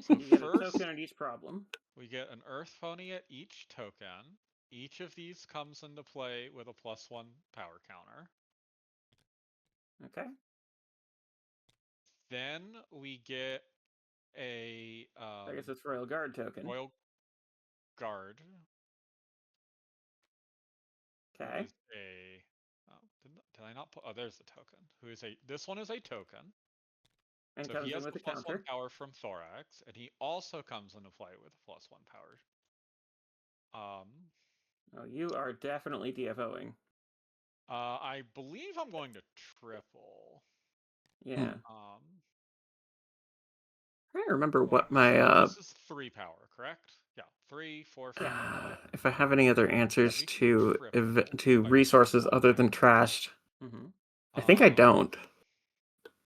So You get first, a token on each problem. we get an Earth Pony at each token. Each of these comes into play with a +1 power counter. Okay. Then we get a I guess it's Royal Guard token. Royal Guard. Okay. Is a did I not put? Oh, there's the token. This one is a token. And So comes he in has with the a counter. +1 power from Thorax, and he also comes into play with a +1 power. Oh, you are definitely DFOing. I believe I'm going to triple. Yeah. I don't remember what my This is 3 power, correct? Yeah, 3, 4, 5. if I have any other answers we can to triple by resources other than trashed. I think I don't.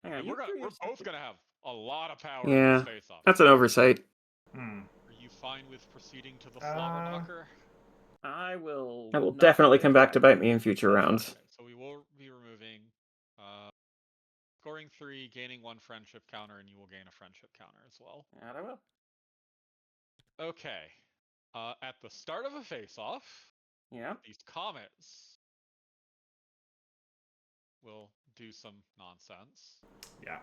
Hang on, And we're both gonna have a lot of power in Yeah, this face-off. that's an oversight. Are you fine with proceeding to the slobber knocker? I will. That will definitely come back to bite me in future rounds. Okay, so we will be removing scoring 3, gaining 1 friendship counter, and you will gain a friendship counter as well. And I will. Okay. At the start of a face-off, these comets will do some nonsense. Yeah.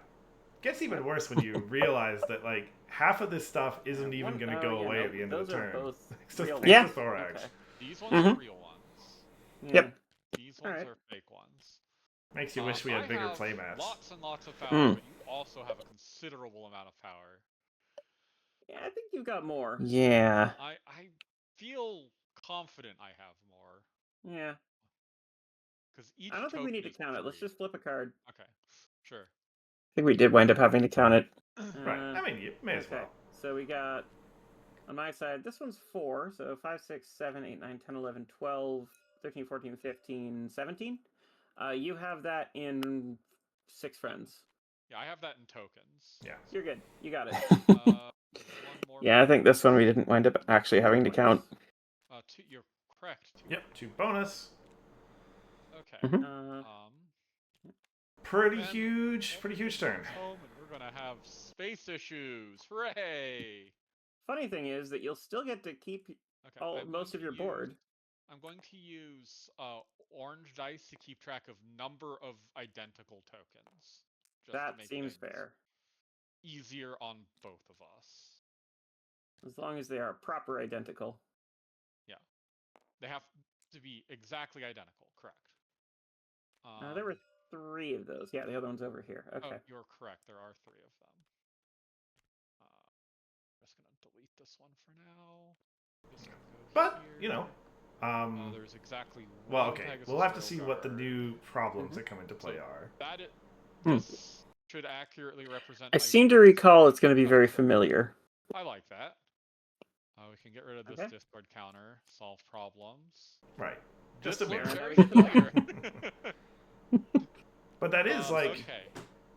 Gets even worse when you realize that like half of this stuff isn't even going to go away at the end of the turn. Those are both Thanks to Yeah. Thorax. Okay. These ones are real ones. Yep. ones Alright. are fake ones. Makes you wish we had I bigger have playmats. lots and lots of power, Mm. but you also have a considerable amount of power. Yeah, I think you've got more. Yeah. I feel confident I have more. Yeah. Because each I don't think we token need to is count it. Let's free. just flip a card. Okay, sure. I think we did wind up having to count it. Right. I mean, you may as Okay. well. So we got, on my side, this one's 4. So 5, 6, 7, 8, 9, 10, 11, 12, 13, 14, 15, 17. You have that in 6 friends. Yeah, I have that in tokens. Yeah. You're good. You got it. One more. Yeah, I think this one we didn't wind up actually having to count. You're correct. Yep. 2 bonus. Okay. Mhm. Pretty Then huge. Pretty huge turn. Home, and we're gonna have space issues. Hooray! Funny thing is that you'll still get to keep Okay. most of your board. I'm going to use orange dice to keep track of number of identical tokens. Just to That make seems things fair. easier on both of us. As long as they are proper identical. Yeah. They have to be exactly identical, correct. There were 3 of those. Yeah, the other one's over here. Okay. Oh, you're correct. There are 3 of them. I'm just gonna delete this one for now. This can go But, here. you know. There's exactly Well, one okay. Pegasus We'll have to Rail see what the Guard. new problems Mhm. that come into play So are. This should accurately represent. I my seem to weakest recall it's going to be very factor. familiar. I like that. We can get rid of this Okay. discard counter. Solve problems. Right. This Just a looks bit. very Having to familiar. But that is like okay.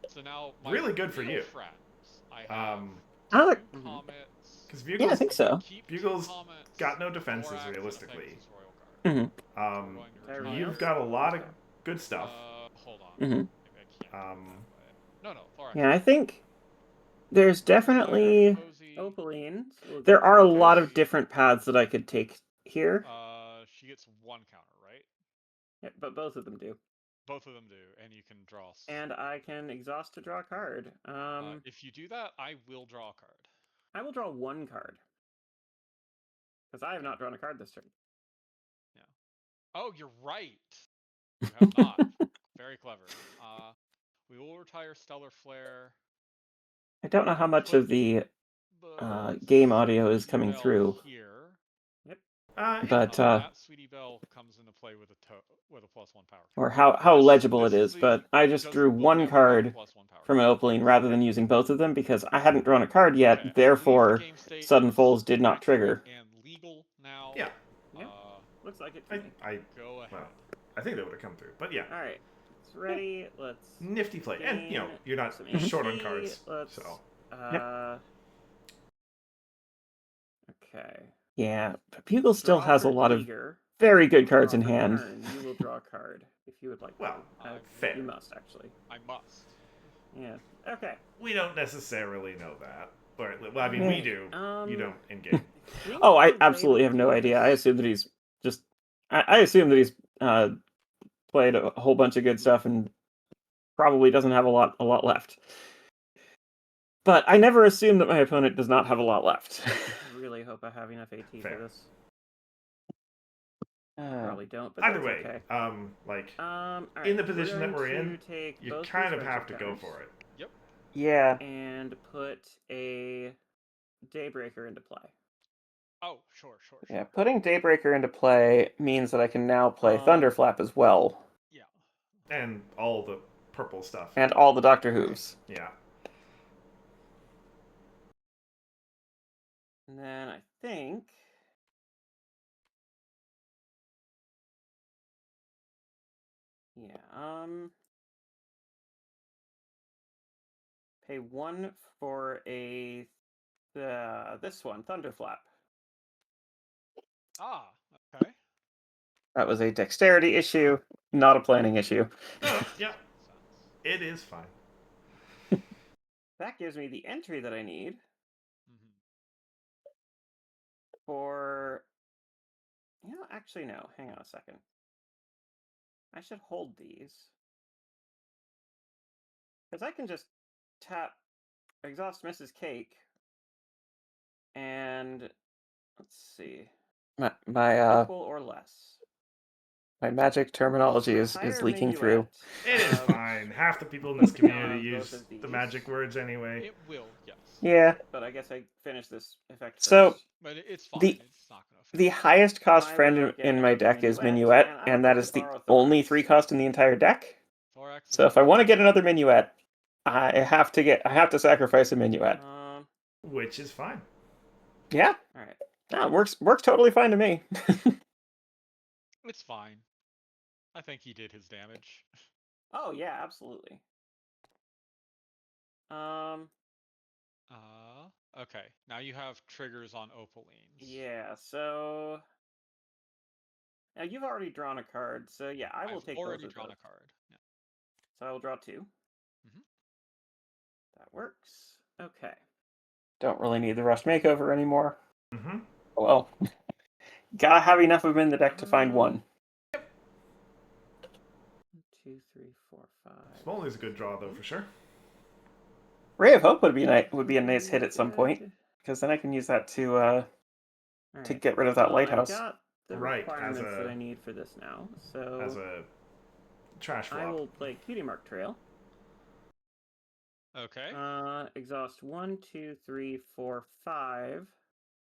So now my really good for real you. friends. I have Oh, 2 comets. because yeah, I Bugle's think so. Keep Bugle's 2 comets, got no a defenses thorax, and a realistically. Pegasus Royal Guard. Mhm. So we're going to Everything You've else? got a lot of Okay. good stuff. Hold on. Mhm. Maybe I can't do it that way. No, thorax. Yeah, I think there's definitely Posey. Opalines. there are a lot of different paths that I could take here. She gets 1 counter, right? Yeah, but both of them do. Both of them do, and you can draw. And I can exhaust to draw a card. If you do that, I will draw a card. I will draw 1 card. Because I have not drawn a card this turn. Yeah. Oh, you're right. You have not. Very clever. We will retire Stellar Flare. I don't know how much of the game audio is coming Bell through, here. Yep. but that Sweetie Bell comes into play with a +1 power. or how legible it is. But I just drew we'll 1 never get card +1 power. from an Opaline rather than using both of them because I hadn't drawn a card yet. Okay, Therefore, game state Sudden is Falls did not accurate trigger. And legal now. Yeah. Yep. Looks like it to me. Go ahead. Well, I think that would have come through. But yeah. Alright. It's ready. Let's Nifty play. And you know, gain you're not some short on HP. cards. Let's So okay. Yeah, but Bugle still Draw has a for lot of eager. very good cards Draw in for hand. turn. You will draw a card if you would like Well, to. fair. You must actually. I must. Yeah. Okay. we don't necessarily know that. But well, I mean, we do. You don't in game. Oh, I absolutely have no idea. I assume that he's just. I assume that he's played a whole bunch of good stuff and probably doesn't have a lot left. But I never assume that my opponent does not have a lot left. I really hope I have enough AT Fair. for this. Probably don't, but Either that's way, okay. like in the position that we're in, take you both kind these of have friendship to go counters for it. Yep. Yeah. and put a Daybreaker into play. Oh, sure. Yeah, putting Daybreaker into play means that I can now play Thunderflap as well. Yeah. And all the purple stuff. And all the Doctor Who's. Yeah. And then I think pay 1 for a this one, Thunderflap. Okay. That was a dexterity issue, not a planning issue. No, yeah. It is fine. That gives me the entry that I need Mm-hmm. for actually no, hang on a second. I should hold these. Because I can just tap Exhaust Mrs. Cake and let's see. My Equal or less. My magic terminology is Higher leaking minuet. through. It is fine. Half the people in this community both use of the these. magic words anyway. It will, yes. Yeah. But I guess I finished this effect So, first. But it's fine. The- It's not going to affect The highest cost I friend will in get my another deck is minuet, Minuet, and I would and that like is to the borrow only Thorax. 3 cost in the entire deck. Thorax is So if I fine. want to get another Minuet, I have to sacrifice a Minuet. Which is fine. Yeah, All right. that works totally fine to me. It's fine. I think he did his damage. Oh yeah, absolutely. Okay. Now you have triggers on Opalines. Yeah. So now you've already drawn a card. So yeah, I will I've take already both of drawn those. a card. Yeah. So I will draw 2. Mhm. That works. Okay. Don't really need the Rust Makeover anymore. Mm-hmm. Well, gotta have enough of them in the deck to find one. 1, 2, 3, 4, 5. Smoley's a good draw though, for sure. Ray of Hope would be a nice hit at some point, because then I can use that to get rid of that lighthouse. I got the Right, requirements that I need for this now. So As a trash I flop. will play Cutie Mark Trail. Okay. Exhaust 1, 2, 3, 4, 5.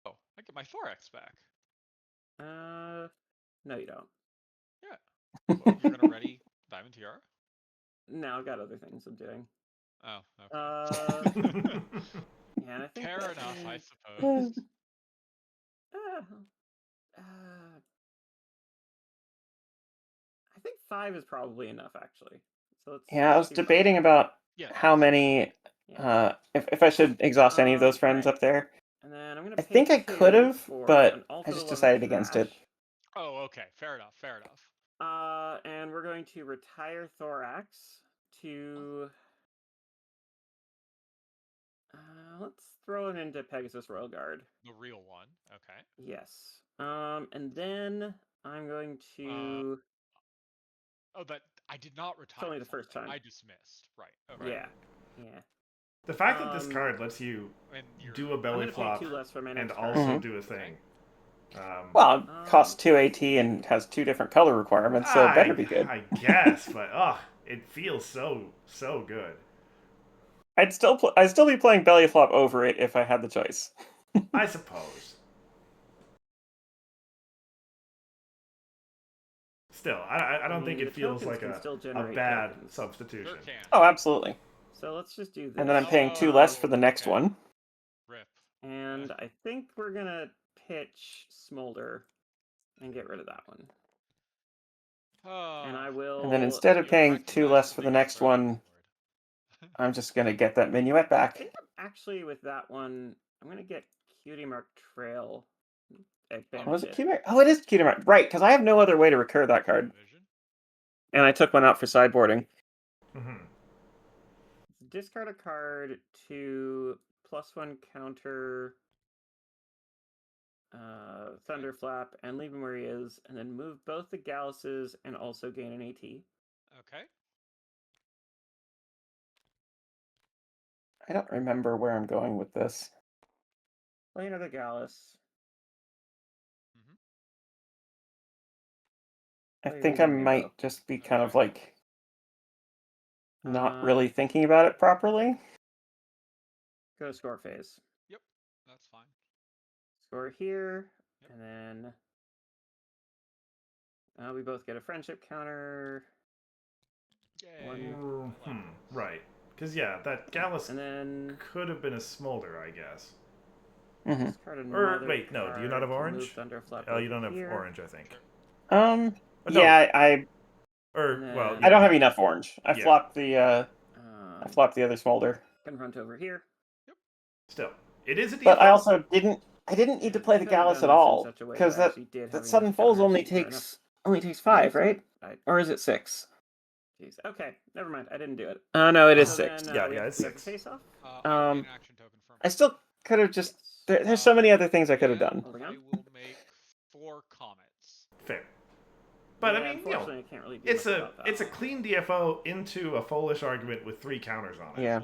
Oh, I get my Thorax back. No, you don't. Yeah. Well, you're gonna ready Diamond Tiara? No, I've got other things I'm doing. Oh, okay. Yeah, and I think Fair that enough, I is- suppose. I think 5 is probably enough, actually. So let's. Yeah, I was do 5. debating about Yeah. how many, Yeah. if I should exhaust any of those friends Right. up there. And then I'm gonna. I Pay think I 2 could have, for but an I Alpha just 11 decided against it. trash. Oh, okay. Fair enough. Fair enough. And we're going to retire Thorax to. Let's throw it into Pegasus Royal Guard. The real one. Okay. Yes. And then I'm going to. Oh, that I did not retire. only the first something. time. I dismissed. Right. Okay. Yeah. Yeah. The fact that this card lets you And you're do a I'm belly gonna flop pay 2 less for my and next also turn. do a thing. Well, it costs 2 AT and has 2 different color requirements, so it better be good. I guess, but it feels so good. I'd still be playing belly flop over it if I had the choice. I suppose. Still, I don't think the it feels tokens like can a still generate bad tokens. substitution. Sure can. Oh, absolutely. So let's just do this. And then I'm paying 2 less for the next okay. one. Rip. And I think we're gonna pitch Smolder and get rid of that one. And I will. And then instead of You paying 2 recognize less the for the biggest next threat on one, the board. I'm just gonna get that Minuet I back. think actually with that one, I'm gonna get Cutie Mark Trail. Oh, was it Cutie Mark? Oh, it is Cutie Mark. Right, because I have no other way to recur that card. Division? And I took one out for sideboarding. Mm-hmm. Discard a card to +1 counter Thunderflap and leave him where he is, and then move both the Galluses and also gain an AT. Okay. I don't remember where I'm going with this. Play another Gallus. I Play think I Regal might Rainbow. just be kind of like not really thinking about it properly. Go to score phase. Yep, that's fine. Score here, Yep. and then we both get a friendship counter. Yay. Right. Because, yeah, that Gallus And then could have been a Smolder, I guess. Mm-hmm. discard Or, another wait, no, do you not card have to orange? move Thunderflap Oh, you don't over have here. orange, I think. Um, Oh, no. yeah, I Or, well, then- I don't have enough orange. I Yeah. flopped the other smolder. Confront over here. Still, it is a default. But I also didn't need to play the Could've done Gallus this at in all such a way because that I that actually did have that enough sudden falls counters only for enough- takes 5, right? Or is it 6? Jeez. Okay, never mind. I didn't do it. No, it is So 6. then, Yeah, we yeah, have- it's we have 6. Face off. I need an action token from. I still could have just. Yes. There's so many other things I could have done. Holding I on. will make 4 comets. Fair. But, Yeah, I mean, unfortunately, I can't really do it's much a about that. it's a clean DFO into a foolish argument with 3 counters on it. Yeah.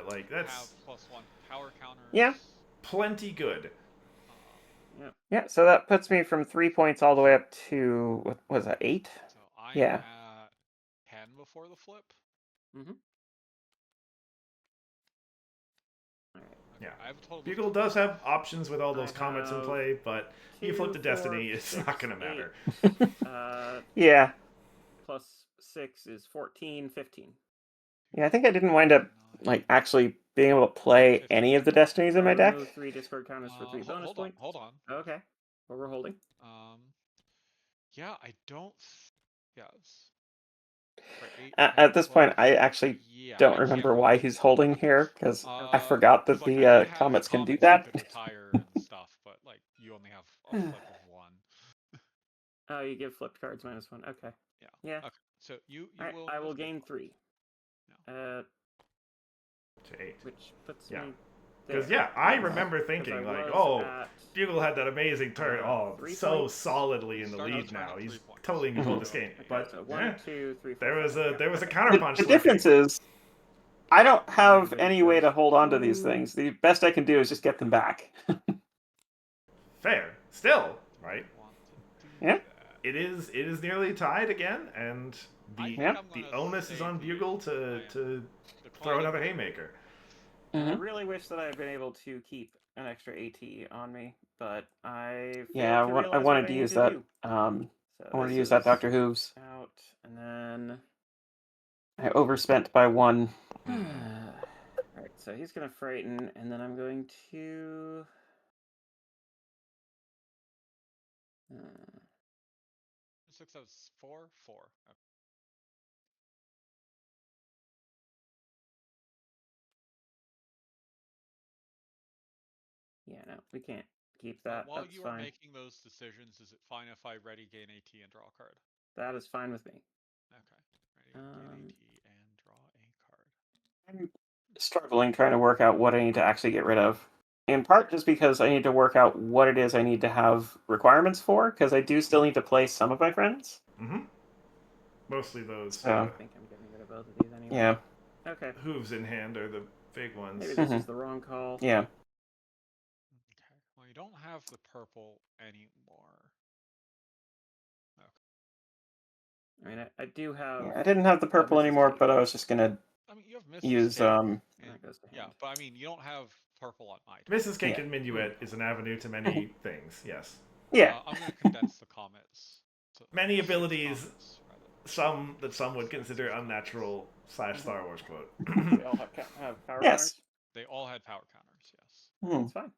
Like, that's Have +1 power counters. Yeah. plenty good. Yeah, so that puts me from 3 points all the way up to what was that, 8? So Yeah. at 10 before the flip. Mm-hmm. Yeah. I have a total Bugle of does have options with all those I comets in have play, but you flip 2, to 4, Destiny, it's 6, not going to 8. matter. Yeah. Plus 6 is 14, 15. Yeah, I think I didn't wind up like actually being able to play any of the destinies in my deck. Remove 3 discard counters for 3 bonus points. Hold on. Okay. Well, we're holding. Yeah, I don't. Yes. Right, 8, 10, At this 12, point, I actually yeah, don't I remember can't why really he's do holding that. here because I forgot that 'cause, like, I the did have comets can do comets that. could retire and stuff, but like you only have a flip of 1. Oh, you give flipped cards -1. Okay. Yeah. Yeah. Okay. So you All right, will. I will flip gain cards. 3. Yeah. To 8. Which puts Yeah. me Because, there. I Yes, remember 'cause thinking, I like, was oh, at, Bugle had that amazing turn. 3 So points. solidly in the Start lead the turn now. at He's 3 points. totally in control of Mhm. this game. Okay, But so 1, 2, 3, 4, there was 5. a there was a Okay. counterpunch. The lurking. difference is I don't have Wait any for way to hold on to these food. things. The best I can do is just get them back. Fair. Still, right? Want to do Yeah. that. It is nearly tied again, and I the think Yeah. I'm the gonna onus is save on the Bugle 8. to I am throw declining another the 8. haymaker. And I Mhm. really wish that I had been able to keep an extra AT on me, but I failed Yeah, to I realize wanted what to I use need to that. do. So I wanted to this use that is Doctor Who's. out, and then I overspent by 1. Alright, so he's gonna frighten, and then I'm going to uh, 6 that was 4. 4. Okay. yeah, no, we can't keep that. While That's you are fine. making those decisions, is it fine if I ready gain AT and draw a card? That is fine with me. Okay. Ready gain AT and draw a card. I'm struggling trying to work out what I need to actually get rid of. In part just because I need to work out what it is I need to have requirements for, because I do still need to play some of my friends. Mm-hmm. Mostly those I think I'm getting rid of both of these anyway. Yeah. Okay. hooves in hand are the big ones. Maybe this is the wrong call. Yeah. Okay. Well, you don't have the purple anymore. Okay. I mean, I do have. Yeah, I didn't have the purple Mrs. anymore, Cake. but I was just gonna I mean, you have Mrs. use Cake. And that goes to hand. Yeah, but I mean, you don't have purple on my turn. Mrs. Cake Yeah. and Minuet is an avenue to many things. Yes. Yeah. I'm going to condense the comets. Many 6 abilities, comets, rather than some that some would 6 consider comets. unnatural / Star Wars quote. They all have power Yes. counters. They all had power counters, yes. That's fine.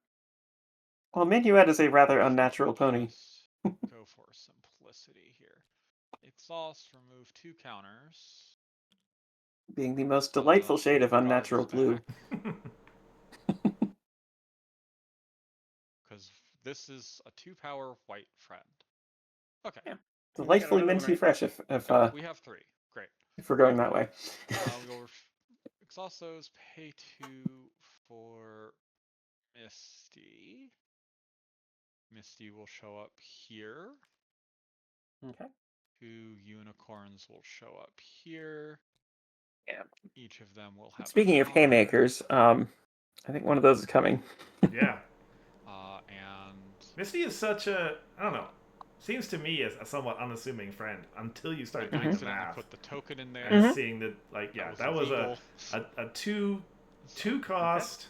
Well, Minuet is a rather unnatural pony. Just go for simplicity here. Exhaust, remove 2 counters. Being the most delightful shade of Flip unnatural cards blue. back. Because this is a 2-power white friend. Okay. Yeah. Delightfully minty fresh if We have 3. Great. if we're going that way. We'll exhaust those, pay 2 for Misty. Misty will show up here. Okay. 2 unicorns will show up here. Yeah. Each of them will have. Speaking of a card. haymakers, I think one of those is coming. Yeah. And Misty is such a, I don't know, seems to me as a somewhat unassuming friend until you start I doing the accidentally math put the token in there. and seeing that, like, yeah, that was illegal. a two cost.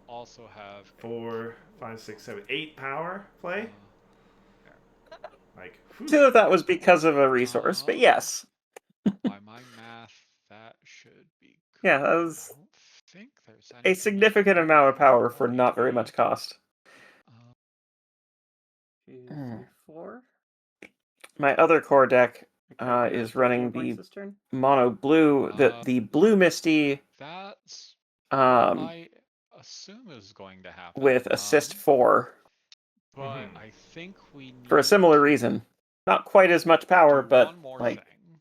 Also have 4, 5, 6, 7, 8 power play. Like, whew. 2 of that was because of a resource, but yes. By my math, that should be. Yeah, that was I don't think there's a significant amount of power for not very much cost. 2, 3, 4. My other core deck Okay, is running the this turn. mono blue, the blue Misty. That's what I assume is going to happen with assist 4. But I think we need for a similar reason. Not quite as much power, but one more like thing,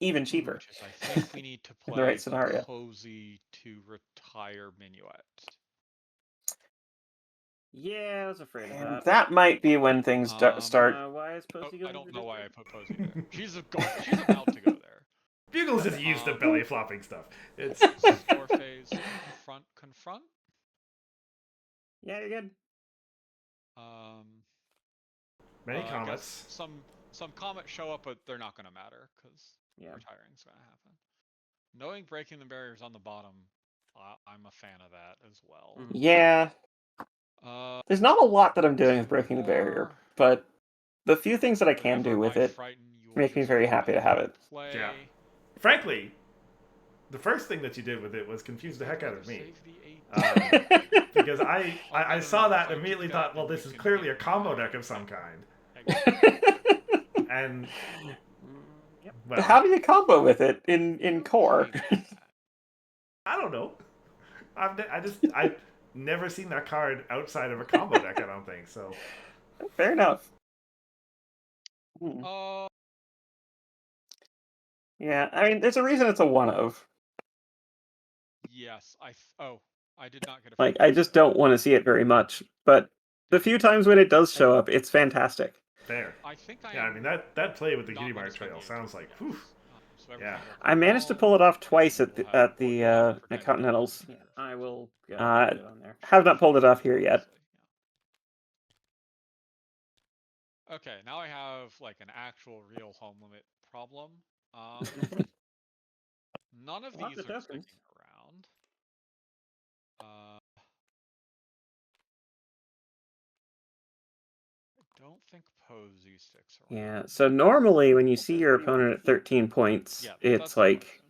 even cheaper. which is I think we need to play the right scenario. Posey to retire Minuet. Yeah, I was afraid of And that. that might be when things start. Why is Posey going I don't to know why I Discord? put Posey there. She's about to go there. Bugle's just used to belly flopping stuff. It's Store phase, confront. Yeah, you're good. Many comets. Some some comets show up, but they're not going to matter because retiring's going to happen. Knowing breaking the barriers on the bottom, I'm a fan of that as well. Yeah. There's not a lot that I'm doing with breaking the barrier, but the few things that I can do with it make me very happy to have it. Yeah. Frankly, the first thing that you did with it was confuse the heck out of me. Because I saw that and immediately thought, well, this is clearly a combo deck of some kind. And well, how do you combo with it in core? I don't know. I've never seen that card outside of a combo deck. I don't think so. Fair enough. Yeah, I mean, there's a reason it's a one of. Yes, I did not get a. Like, I just don't want to see it very much, but the few times when it does show up, it's fantastic. Fair. I think I mean, that play with the Gidimar Trail sounds like, whew. Yeah. I managed to pull it off twice at the Continentals. Yeah, I will get it on there. Have not pulled it off here yet. Okay, now I have like an actual real home limit problem. None of these are sticking around. I don't think Posey sticks around. Yeah, so normally when you see your opponent at 13 points, it's like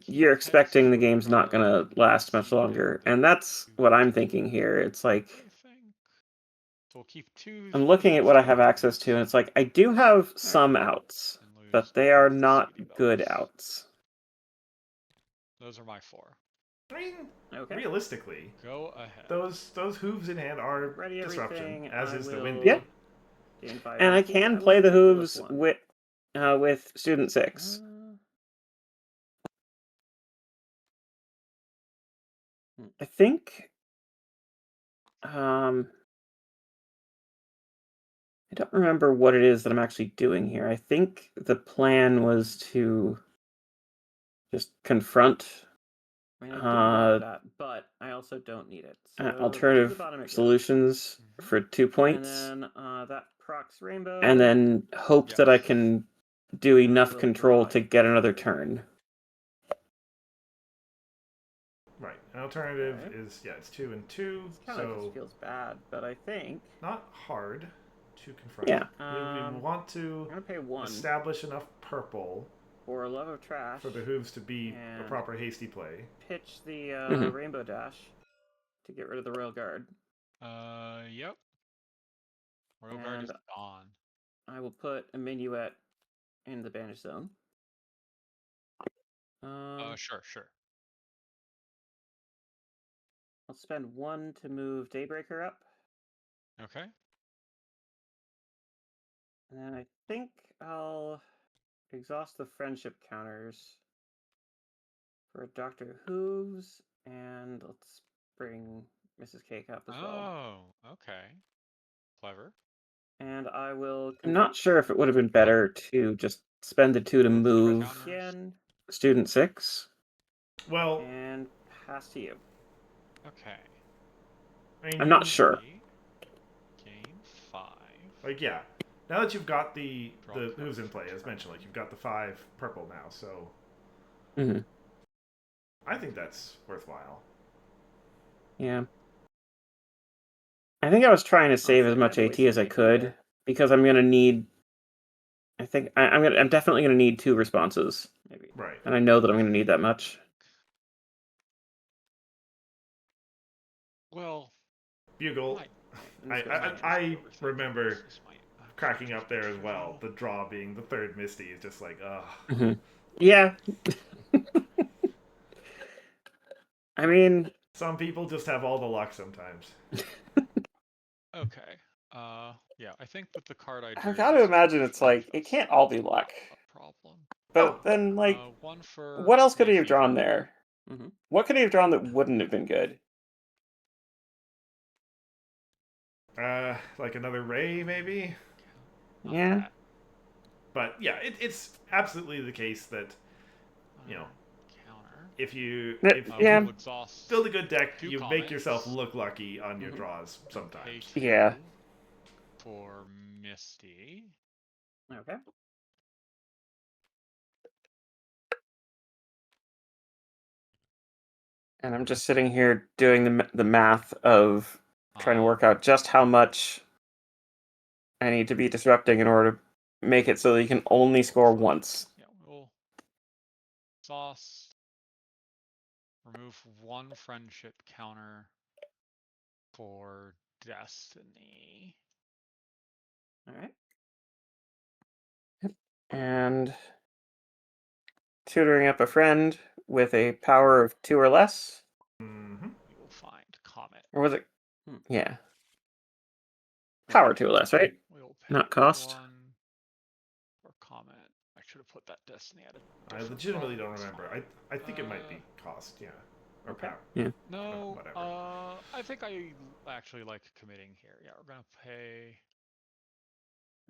you're expecting the game's not going to last much longer, and that's what I'm thinking here. It's like I'm looking at what I have access to, and it's like I do have some outs, but they are not good outs. Those are my 4. I mean, realistically, go ahead. Those hooves in hand are disruption, as is the wind. Yeah, and I can play the hooves with Student 6. I think I don't remember what it is that I'm actually doing here. I think the plan was to just confront I mean, I do want that, but I also don't need it. So alternative solutions for 2 points. And then that procs rainbow. And then hope that I can do enough control to get another turn. Right. An alternative is, it's 2 and 2. It kind of just feels bad, but I think not hard to confront. Yeah. We want to pay 1 establish enough purple for a love of trash for the hooves to be a proper hasty play. Pitch the rainbow dash to get rid of the royal guard. Yep. Royal guard is gone. I will put a minuet in the banish zone. Sure. I'll spend 1 to move Daybreaker up. Okay. And then I think I'll exhaust the friendship counters for Dr. Hooves, and let's bring Mrs. Cake up as well. Oh, okay. Clever. And I will... I'm not sure if it would have been better to just spend the 2 to move again. Student 6. Well... And pass to you. Okay. I mean, I'm not sure. Gain 5. Like, yeah. Now that you've got the hooves in play, as mentioned, like you've got the 5 purple now, so... I think that's worthwhile. Yeah. I think I was trying to save as much AT as I could, because I'm going to need... I think I'm definitely going to need 2 responses. Maybe. Right. And I know that I'm going to need that much. Well... Bugle. I remember cracking up there as well. The draw being the 3rd Misty is just like, ugh. Yeah. I mean... Some people just have all the luck sometimes. Okay. Yeah, I think that the card I drew... I've got to imagine it's like, it can't all be luck. Problem. But then, like, what else could he have drawn there? What could he have drawn that wouldn't have been good? Like another Ray, maybe? Yeah. But, yeah, it's absolutely the case that, you know, if you build a good deck, you make yourself look lucky on your draws sometimes. Yeah. for Misty. Okay. And I'm just sitting here doing the math of trying to work out just how much I need to be disrupting in order to make it so that you can only score once. Yeah, we'll exhaust. Remove one friendship counter for Destiny. All right. And tutoring up a friend with a power of 2 or less. Mm-hmm. We will find Comet. Or was it? Yeah. Power 2 or less, right? We'll pay Not cost. 1 for Comet. I should have put that Destiny at a I legitimately don't remember. I think it might be cost, yeah. Or Okay. power. Yeah. No, whatever. I think I actually like committing here. Yeah, we're gonna pay.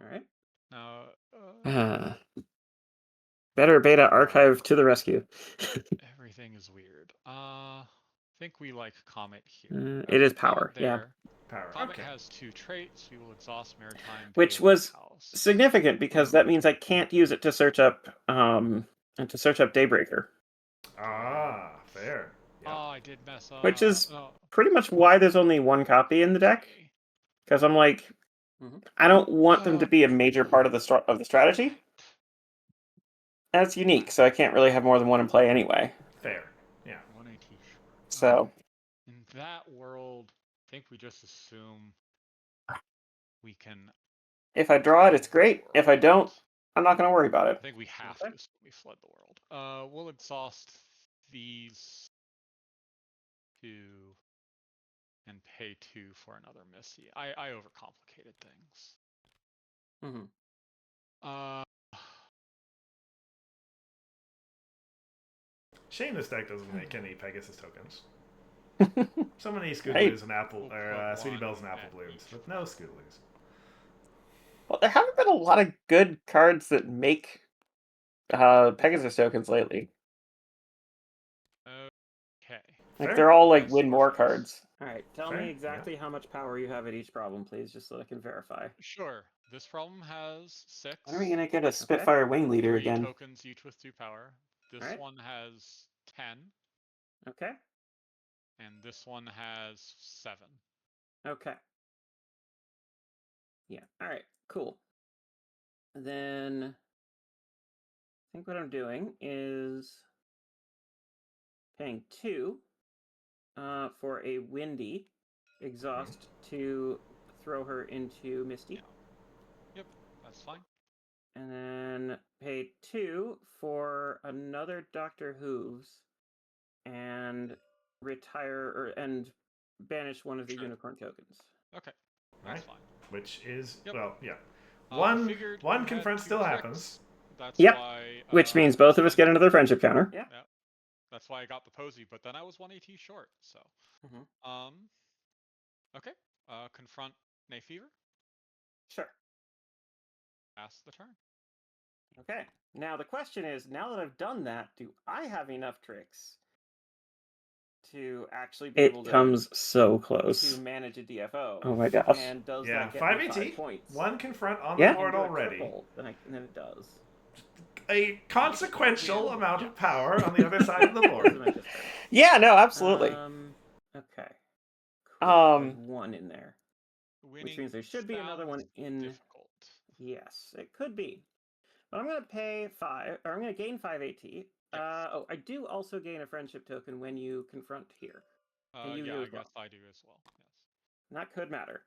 All right. Now, Better beta archive to the rescue. everything is weird. I think we like Comet here. It is Comet power, there. Power. Comet Okay. has 2 traits. We will exhaust Maritime. Which pay was Lighthouse. significant because that means I can't use it to search up Daybreaker. Ah, fair. Yep. Oh, I did mess up. Which is pretty much why there's only one copy in the deck. Because I'm like, I don't want them to be a major part of the strategy. And it's unique, so I can't really have more than one in play anyway. Fair. Yeah. 180 short. So in that world, I think we just assume we can. If I draw it, it's great. If I don't, I'm not going to worry about it. I think we have to assume we flood the world. We'll exhaust these 2 and pay 2 for another Missy. I overcomplicated things. Shame this deck doesn't make any Pegasus tokens. So many Scoodlees Right. and Sweetie Bells and Apple Blooms, but no Scoodlees. Well, there haven't been a lot of good cards that make Pegasus tokens lately. Okay. Like they're all like win more Sources. cards. All right, tell Fair, me exactly how much power you have at each problem, please, just so I can verify. Sure. This problem has 6. When are we gonna get a Spitfire Wing Leader 3 again? tokens each with 2 power. This one has 10. Okay. And this one has 7. Okay. Yeah. All right. Cool. And then I think what I'm doing is paying 2 for a Windy exhaust to throw her into Misty. Yeah. Yep, that's fine. And then pay 2 for another Doctor Hooves and retire and banish one of the unicorn tokens. Okay, that's fine. Which is Yep. well, yeah. One confront still tricks. happens. That's Yep. why. Which means both of us get another friendship counter. Yeah. That's why I got the posy, but then I was 1 AT short. So, okay. Confront Nayfever. Sure. Pass the turn. Okay. Now the question is, now that I've done that, do I have enough tricks to actually be able to? It comes so close. To manage a DFO. Oh my gosh. And does that get me 5 points? One confront on the board already. Triple, then it does. A consequential amount of power on the other side of the board. Yeah, no, absolutely. Okay. Cool. There's 1 in there. Which means there should be another one in. Difficult. Yes, it could be. But I'm going to pay 5, or I'm going to gain 5 AT. Yes. I do also gain a friendship token when you confront here. And you do as well. Guess I do as well. Yes. And that could matter.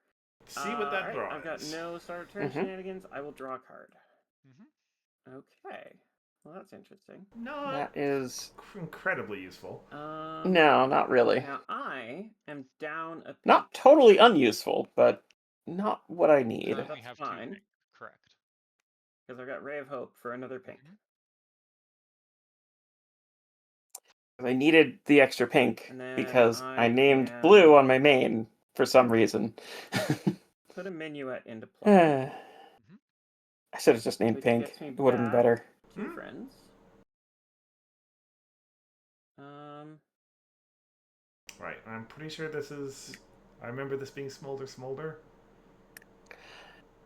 See what that draw I've got no start turn shenanigans. I will draw a card. Okay. Well, that's interesting. No, that is incredibly useful. No, not really. Now I am down a pink. Not totally unuseful, but not what I need. Currently have 2 pink. Correct. Because I've got Ray of Hope for another pink. I needed the extra pink because I named blue on my main for some reason. Put a minuet into play. I should have just named pink. It would have been better. 2 friends. Right, I'm pretty sure this is. I remember this being Smolder.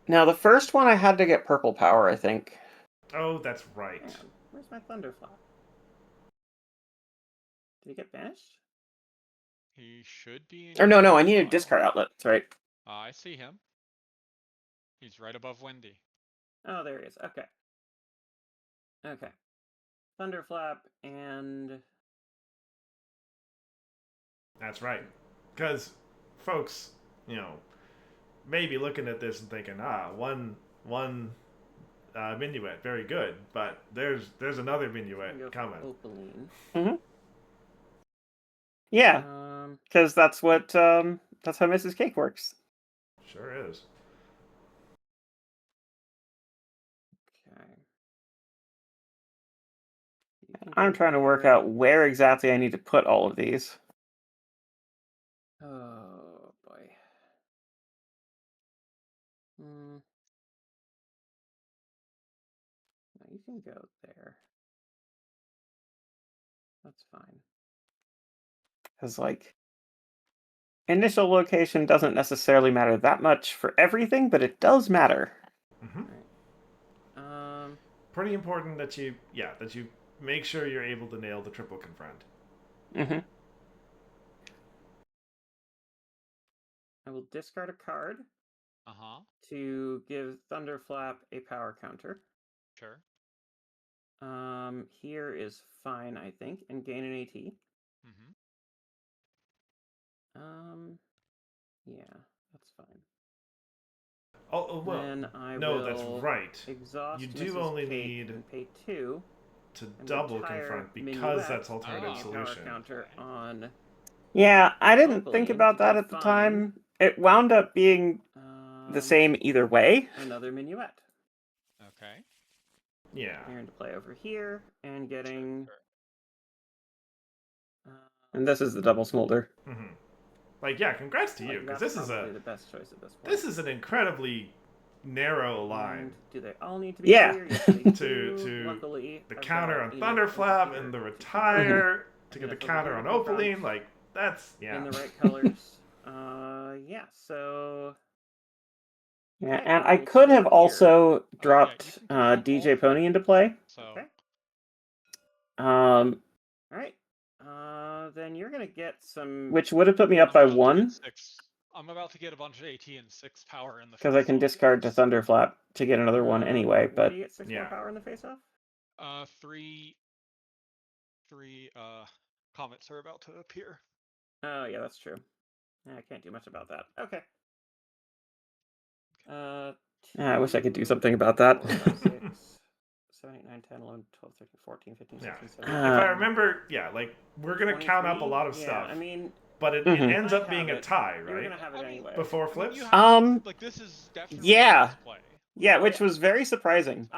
Now, the first one I had to get purple power, I think. Oh, that's right. Man, where's my Thunderflap? Did he get banished? He should be. Or no, I need a discard outlet. That's right. I see him. He's right above Wendy. Oh, there he is. Okay. Okay. Thunderflap and... That's right. Because, folks, maybe looking at this and thinking, one minuet, very good, but there's another minuet coming. Opaline. Mm-hmm. Yeah, because that's how Mrs. Cake works. Sure is. Okay. I'm trying to work out where exactly I need to put all of these. Oh boy. No, you can go there. That's fine. Because, like, initial location doesn't necessarily matter that much for everything, but it does matter. Mm-hmm. Right. Pretty important that you make sure you're able to nail the triple confront. Mm-hmm. I will discard a card. To give Thunderflap a power counter. Sure. Here is fine, I think, and gain an AT. Yeah, that's fine. Oh well. Then I no, will that's right. Exhaust you do Mrs. only Cake need and pay 2 to double confront because that's alternative solution. Power counter on. Yeah, I didn't Oh, think about that at the time. It wound up being the same either way. Another minuet. Okay. Yeah. Here into play over here and getting. And this is the double smolder. Mm-hmm. Like, yeah, congrats to you, because this is the best choice at this point. This is an incredibly narrow line. And do they all need to be clear? Yes, they do. to Luckily, the I've counter got on Thunderflap and the retire to get the enough counter over on here to Opaline. Like, that's in the right colors. Yeah. So. Yeah, and I could have also dropped DJ Pony into play. So. Okay. All right. Then you're gonna get some, which would have put me up by 1. I'm about to get a bunch of AT and 6 power in the. Because I can discard to Thunderflap to get another one anyway. But do you get 6 more power in the face off? 3 comets are about to appear. Oh yeah, that's true. I can't do much about that. Okay. I wish I could do something about that. 4, 5, 6, 7, 8, 9, 10, 11, 12, 13, 14, 15, 16, 17. If I remember, like, we're going to count up a lot of stuff. I mean, but it ends up being a tie, right? You're going to have it anyway. Before flips? Like, this is definitely play. Yeah, which was very surprising.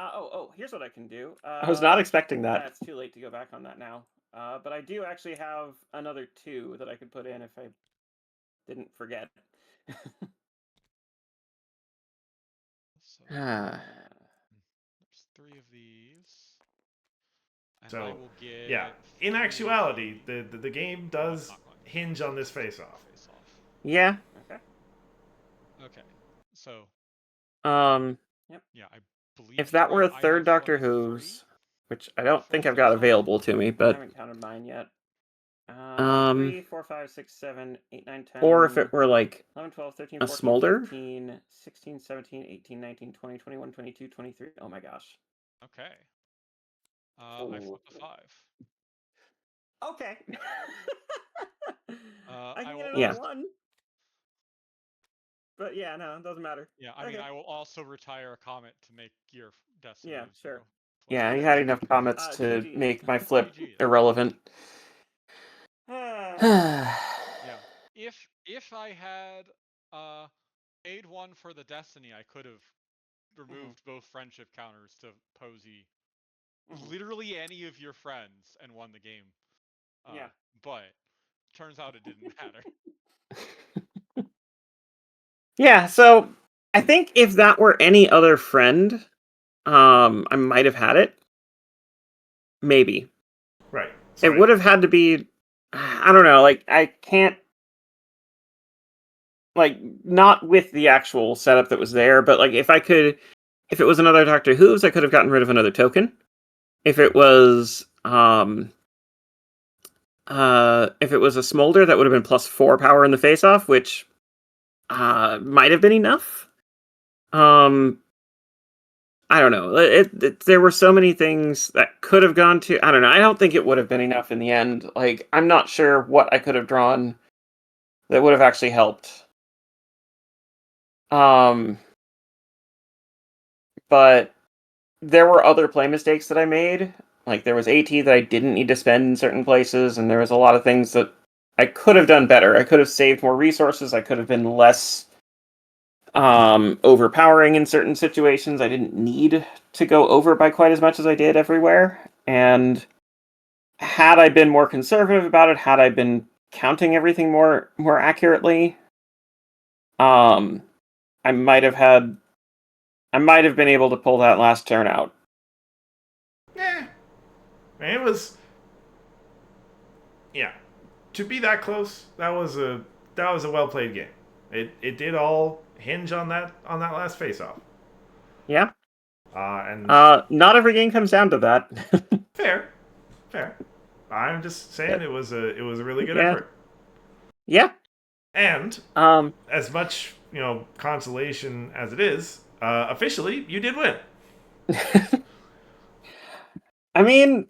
Here's what I can do. I was not expecting that. It's too late to go back on that now. But I do actually have another 2 that I could put in if I didn't forget. There's 3 of these. And I will get in actuality, the game does hinge on this face-off. Yeah. Okay. So. Yep. Yeah, I believe. If that were a third Doctor Who's, which I don't think I've got available to me, but I haven't counted mine yet. 3, 4, 5, 6, 7, 8, 9, 10. Or if it were like 11, 12, 13, a 14, smolder? 15, 16, 17, 18, 19, 20, 21, 22, 23. Oh my gosh. Okay. I flipped a 5. Okay. I can get yeah. another 1. But yeah, no, it doesn't matter. Yeah, I mean, I will also retire a comet to make your destiny. Yeah, sure. Yeah, you had enough comets to make my flip irrelevant. Yeah. If I had paid 1 for the destiny, I could have removed both friendship counters to Posey literally any of your friends and won the game. Yeah. But turns out it didn't matter. Yeah, so I think if that were any other friend, I might have had it. Maybe. Right. It would have had to be, I don't know, like, I can't like not with the actual setup that was there, but like if it was another Doctor Who's, I could have gotten rid of another token. If it was if it was a Smolder, that would have been +4 power in the face-off, which might have been enough. I don't know. There were so many things that could have gone to. I don't know. I don't think it would have been enough in the end. Like, I'm not sure what I could have drawn that would have actually helped. But there were other play mistakes that I made. Like, there was AT that I didn't need to spend in certain places, and there was a lot of things that I could have done better. I could have saved more resources. I could have been less overpowering in certain situations. I didn't need to go over by quite as much as I did everywhere. And had I been more conservative about it, had I been counting everything more accurately, um, I might have been able to pull that last turn out. Yeah, it was. Yeah, to be that close, that was a well played game. It did all hinge on that last face off. Yeah. And Not every game comes down to that. fair. I'm just saying it was a really good Yeah. effort. Yeah. And as much consolation as it is, officially you did win. I mean,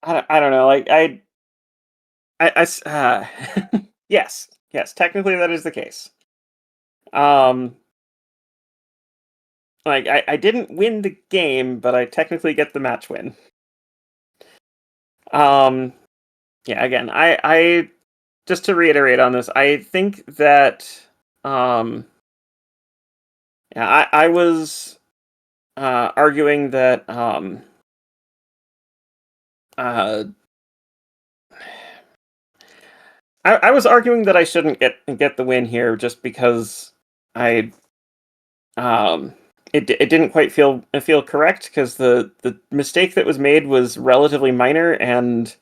I don't know. Like yes, technically that is the case. Like I didn't win the game, but I technically get the match win. Yeah, again, I just to reiterate on this, I think that yeah, I was arguing that uh I was arguing that I shouldn't get the win here just because I it didn't quite feel correct because the mistake that was made was relatively minor and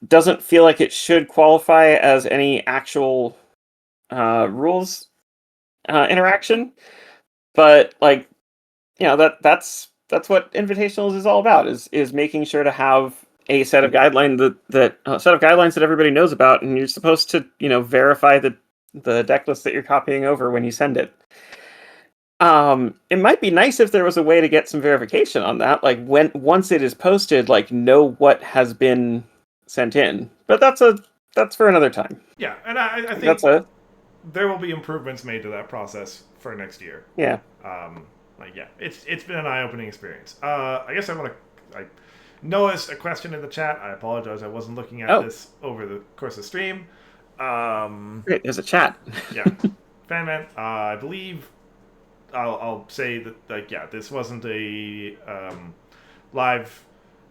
doesn't feel like it should qualify as any actual rules interaction. But like that's what invitationals is all about is making sure to have a set of guidelines that everybody knows about, and you're supposed to verify the deck list that you're copying over when you send it. It might be nice if there was a way to get some verification on that, like once it is posted, like know what has been sent in. But that's for another time. Yeah, and I think there will be improvements made to that process for next year. Yeah. It's been an eye-opening experience. I guess I noticed a question in the chat. I apologize, I wasn't looking at this over the course of the stream. Great, there's a chat. Yeah, Fanman. I believe I'll say that this wasn't a live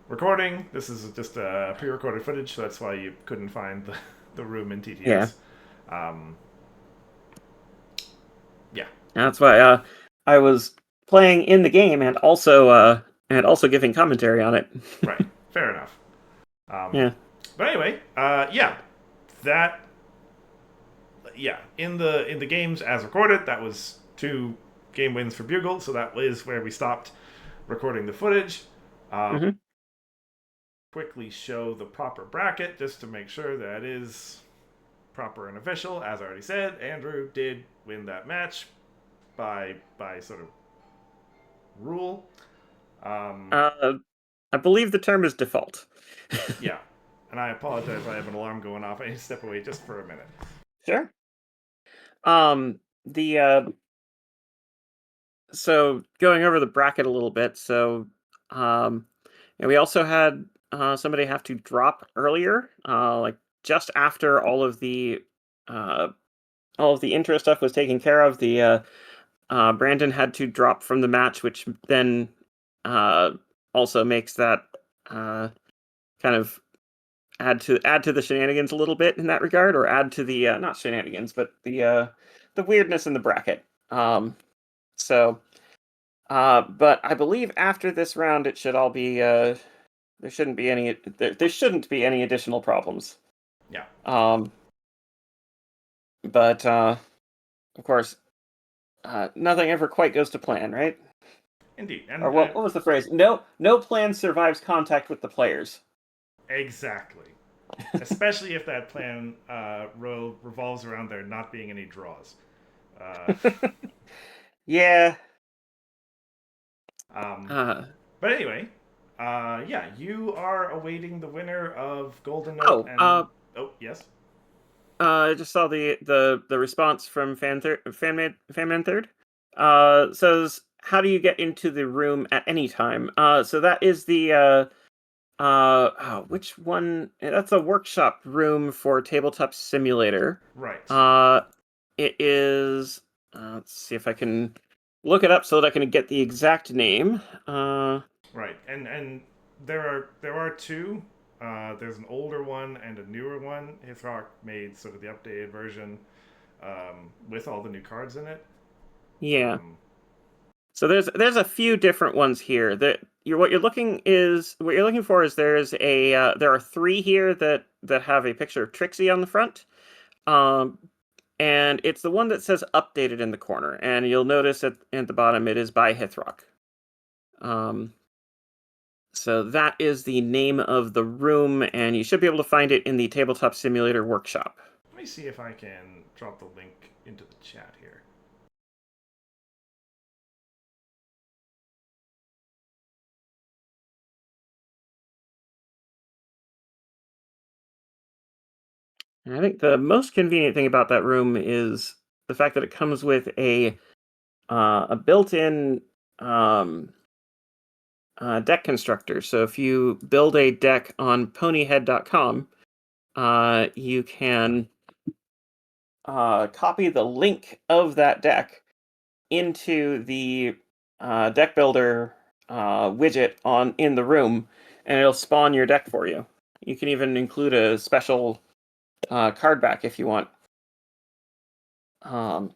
recording. This is just a pre-recorded footage, so that's why you couldn't find the room in TTS. Yeah. Yeah. That's why I was playing in the game and also giving commentary on it. Right. Fair enough. Yeah. But anyway, in the games as recorded, that was 2 game wins for Bugle, so that is where we stopped recording the footage. Quickly show the proper bracket just to make sure that is proper and official. As I already said, Andrew did win that match by sort of rule. I believe the term is default. Yeah, and I apologize. I have an alarm going off. I need to step away just for a minute. Sure. So going over the bracket a little bit. So, and we also had somebody have to drop earlier, like just after all of the intro stuff was taken care of. The Brandon had to drop from the match, which then also makes that kind of add to the shenanigans a little bit in that regard, or add to the not shenanigans, but the weirdness in the bracket. But I believe after this round, it should all be there shouldn't be any additional problems. Yeah. But of course, nothing ever quite goes to plan, right? Indeed. Or And what was the phrase? No plan survives contact with the players. exactly. Especially if that plan revolves around there not being any draws. Uh, Yeah. um, Uh, but anyway, yeah, you are awaiting the winner of Golden Note oh, and oh yes, I just saw the response from Fanman Third. Says, how do you get into the room at any time? So that is the which one? That's a workshop room for Tabletop Simulator. right, It is. Let's see if I can look it up so that I can get the exact name. right, and there are two. There's an older one and a newer one. Hithrock made sort of the updated version with all the new cards in it. Yeah. Um, So there's a few different ones here. That what you're looking for is there are three here that have a picture of Trixie on the front. Um, and it's the one that says updated in the corner, and you'll notice at the bottom it is by Hithrock. So that is the name of the room, and you should be able to find it in the Tabletop Simulator workshop. let me see if I can drop the link into the chat here. And I think the most convenient thing about that room is the fact that it comes with a built-in deck constructor. So if you build a deck on ponyhead.com, you can copy the link of that deck into the deck builder widget in the room, and it'll spawn your deck for you. You can even include a special card back if you want. And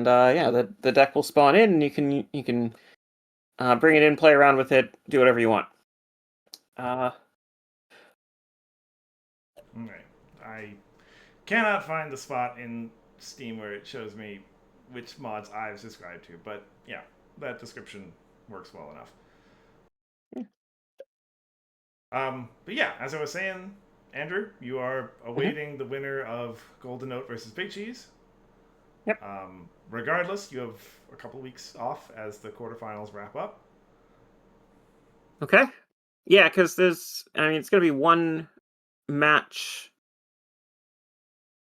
yeah, the deck will spawn in, and you can bring it in, play around with it, do whatever you want. Okay, I cannot find the spot in Steam where it shows me which mods I've subscribed to, but yeah, that description works well enough. But yeah, as I was saying, Andrew, you are awaiting the winner of Golden Note versus Big Cheese. Yep. Regardless, you have a couple weeks off as the quarterfinals wrap up. Okay. Yeah, because it's going to be one match,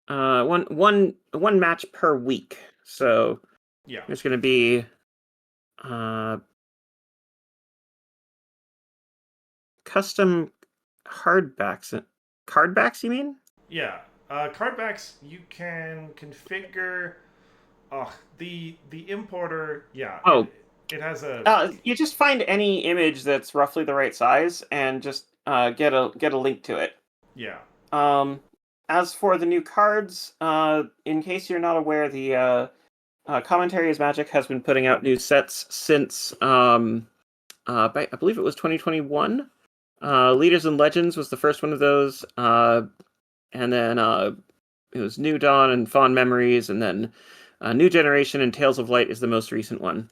one match per week. So Yeah. there's going to be custom hardbacks. Cardbacks, you mean? Yeah. Cardbacks, you can configure. The importer. Yeah. Oh, it has a. you just find any image that's roughly the right size and just get a link to it. Yeah. As for the new cards, in case you're not aware, the Commentary is Magic has been putting out new sets since I believe it was 2021. Leaders and Legends was the first one of those, and then it was New Dawn and Fond Memories, and then New Generation and Tales of Light is the most recent one.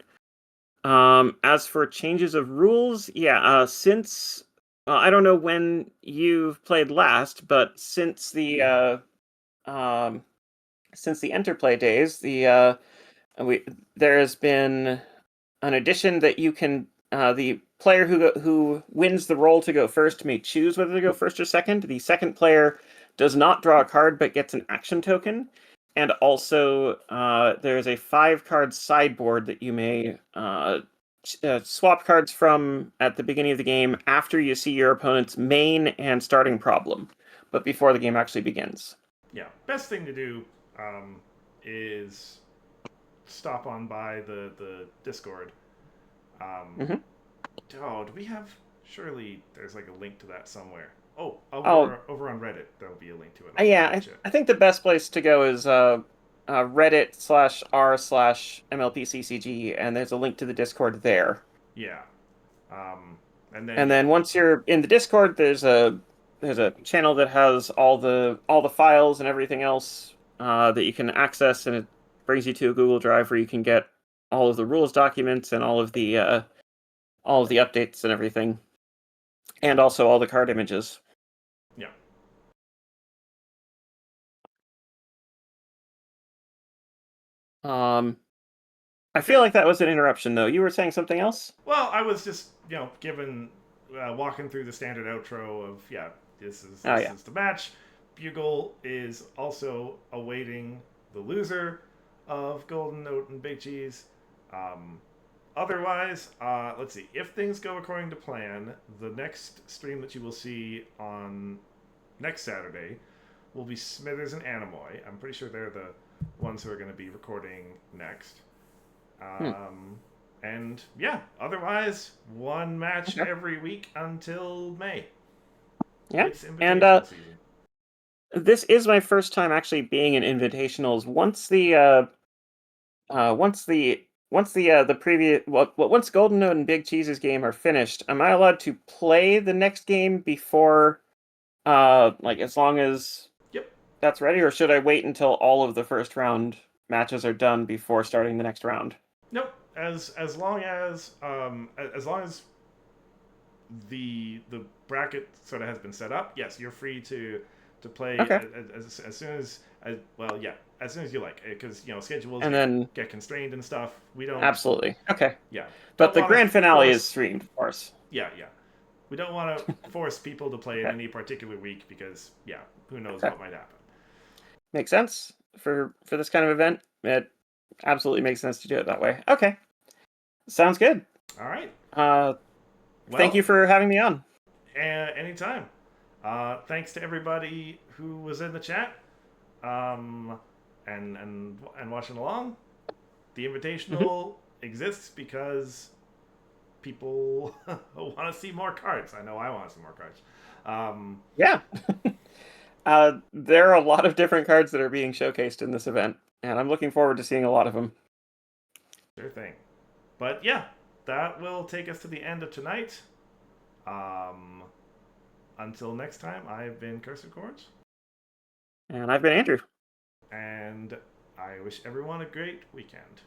As for changes of rules, yeah, since I don't know when you've played last, but since the Interplay days, there has been an addition that you can the player who wins the roll to go first may choose whether to go first or second. The second player does not draw a card but gets an action token. And also, there's a 5-card sideboard that you may swap cards from at the beginning of the game after you see your opponent's main and starting problem, but before the game actually begins. Yeah. Best thing to do is stop on by the Discord. Mm-hmm. Oh, do we have? Surely there's like a link to that somewhere. Oh, Oh, over on Reddit, there'll be a link to it. yeah, I think the best place to go is Reddit/r/MLPCCG, and there's a link to the Discord there. Yeah. And then And yeah, then once you're in the Discord, there's a channel that has all the files and everything else that you can access, and it brings you to a Google Drive where you can get all of the rules documents and all of the updates and everything, and also all the card images. Yeah. I feel like that was an interruption, though. You were saying something else? Well, I was just walking through the standard outro of this is the match. Bugle is also awaiting the loser of Golden Note and Big Cheese. Otherwise, let's see. If things go according to plan, the next stream that you will see on next Saturday will be Smithers and Anemoy. I'm pretty sure they're the ones who are going to be recording next. And otherwise, one match every week until May. Yeah, It's invitational season. This is my first time actually being in invitationals. Once the previous once Golden Note and Big Cheese's game are finished, am I allowed to play the next game before, as long as that's ready, or should I wait until all of the first round matches are done before starting the next round? Nope. As long as the bracket sort of has been set up, yes, you're free to play as soon as soon as you like, because schedules and then get constrained and stuff. We don't absolutely yeah, but the grand finale is streamed, of course. Yeah. We don't want to force people to play in any particular week because who knows what might happen. Makes sense for this kind of event. It absolutely makes sense to do it that way. Okay, sounds good. All right. Thank you for having me on. Anytime. Thanks to everybody who was in the chat, and watching along. The Invitational exists because people want to see more cards. I know I want to see more cards. There are a lot of different cards that are being showcased in this event, and I'm looking forward to seeing a lot of them. Sure thing. But that will take us to the end of tonight. Until next time, I've been Cursive Chords. And I've been Andrew. And I wish everyone a great weekend.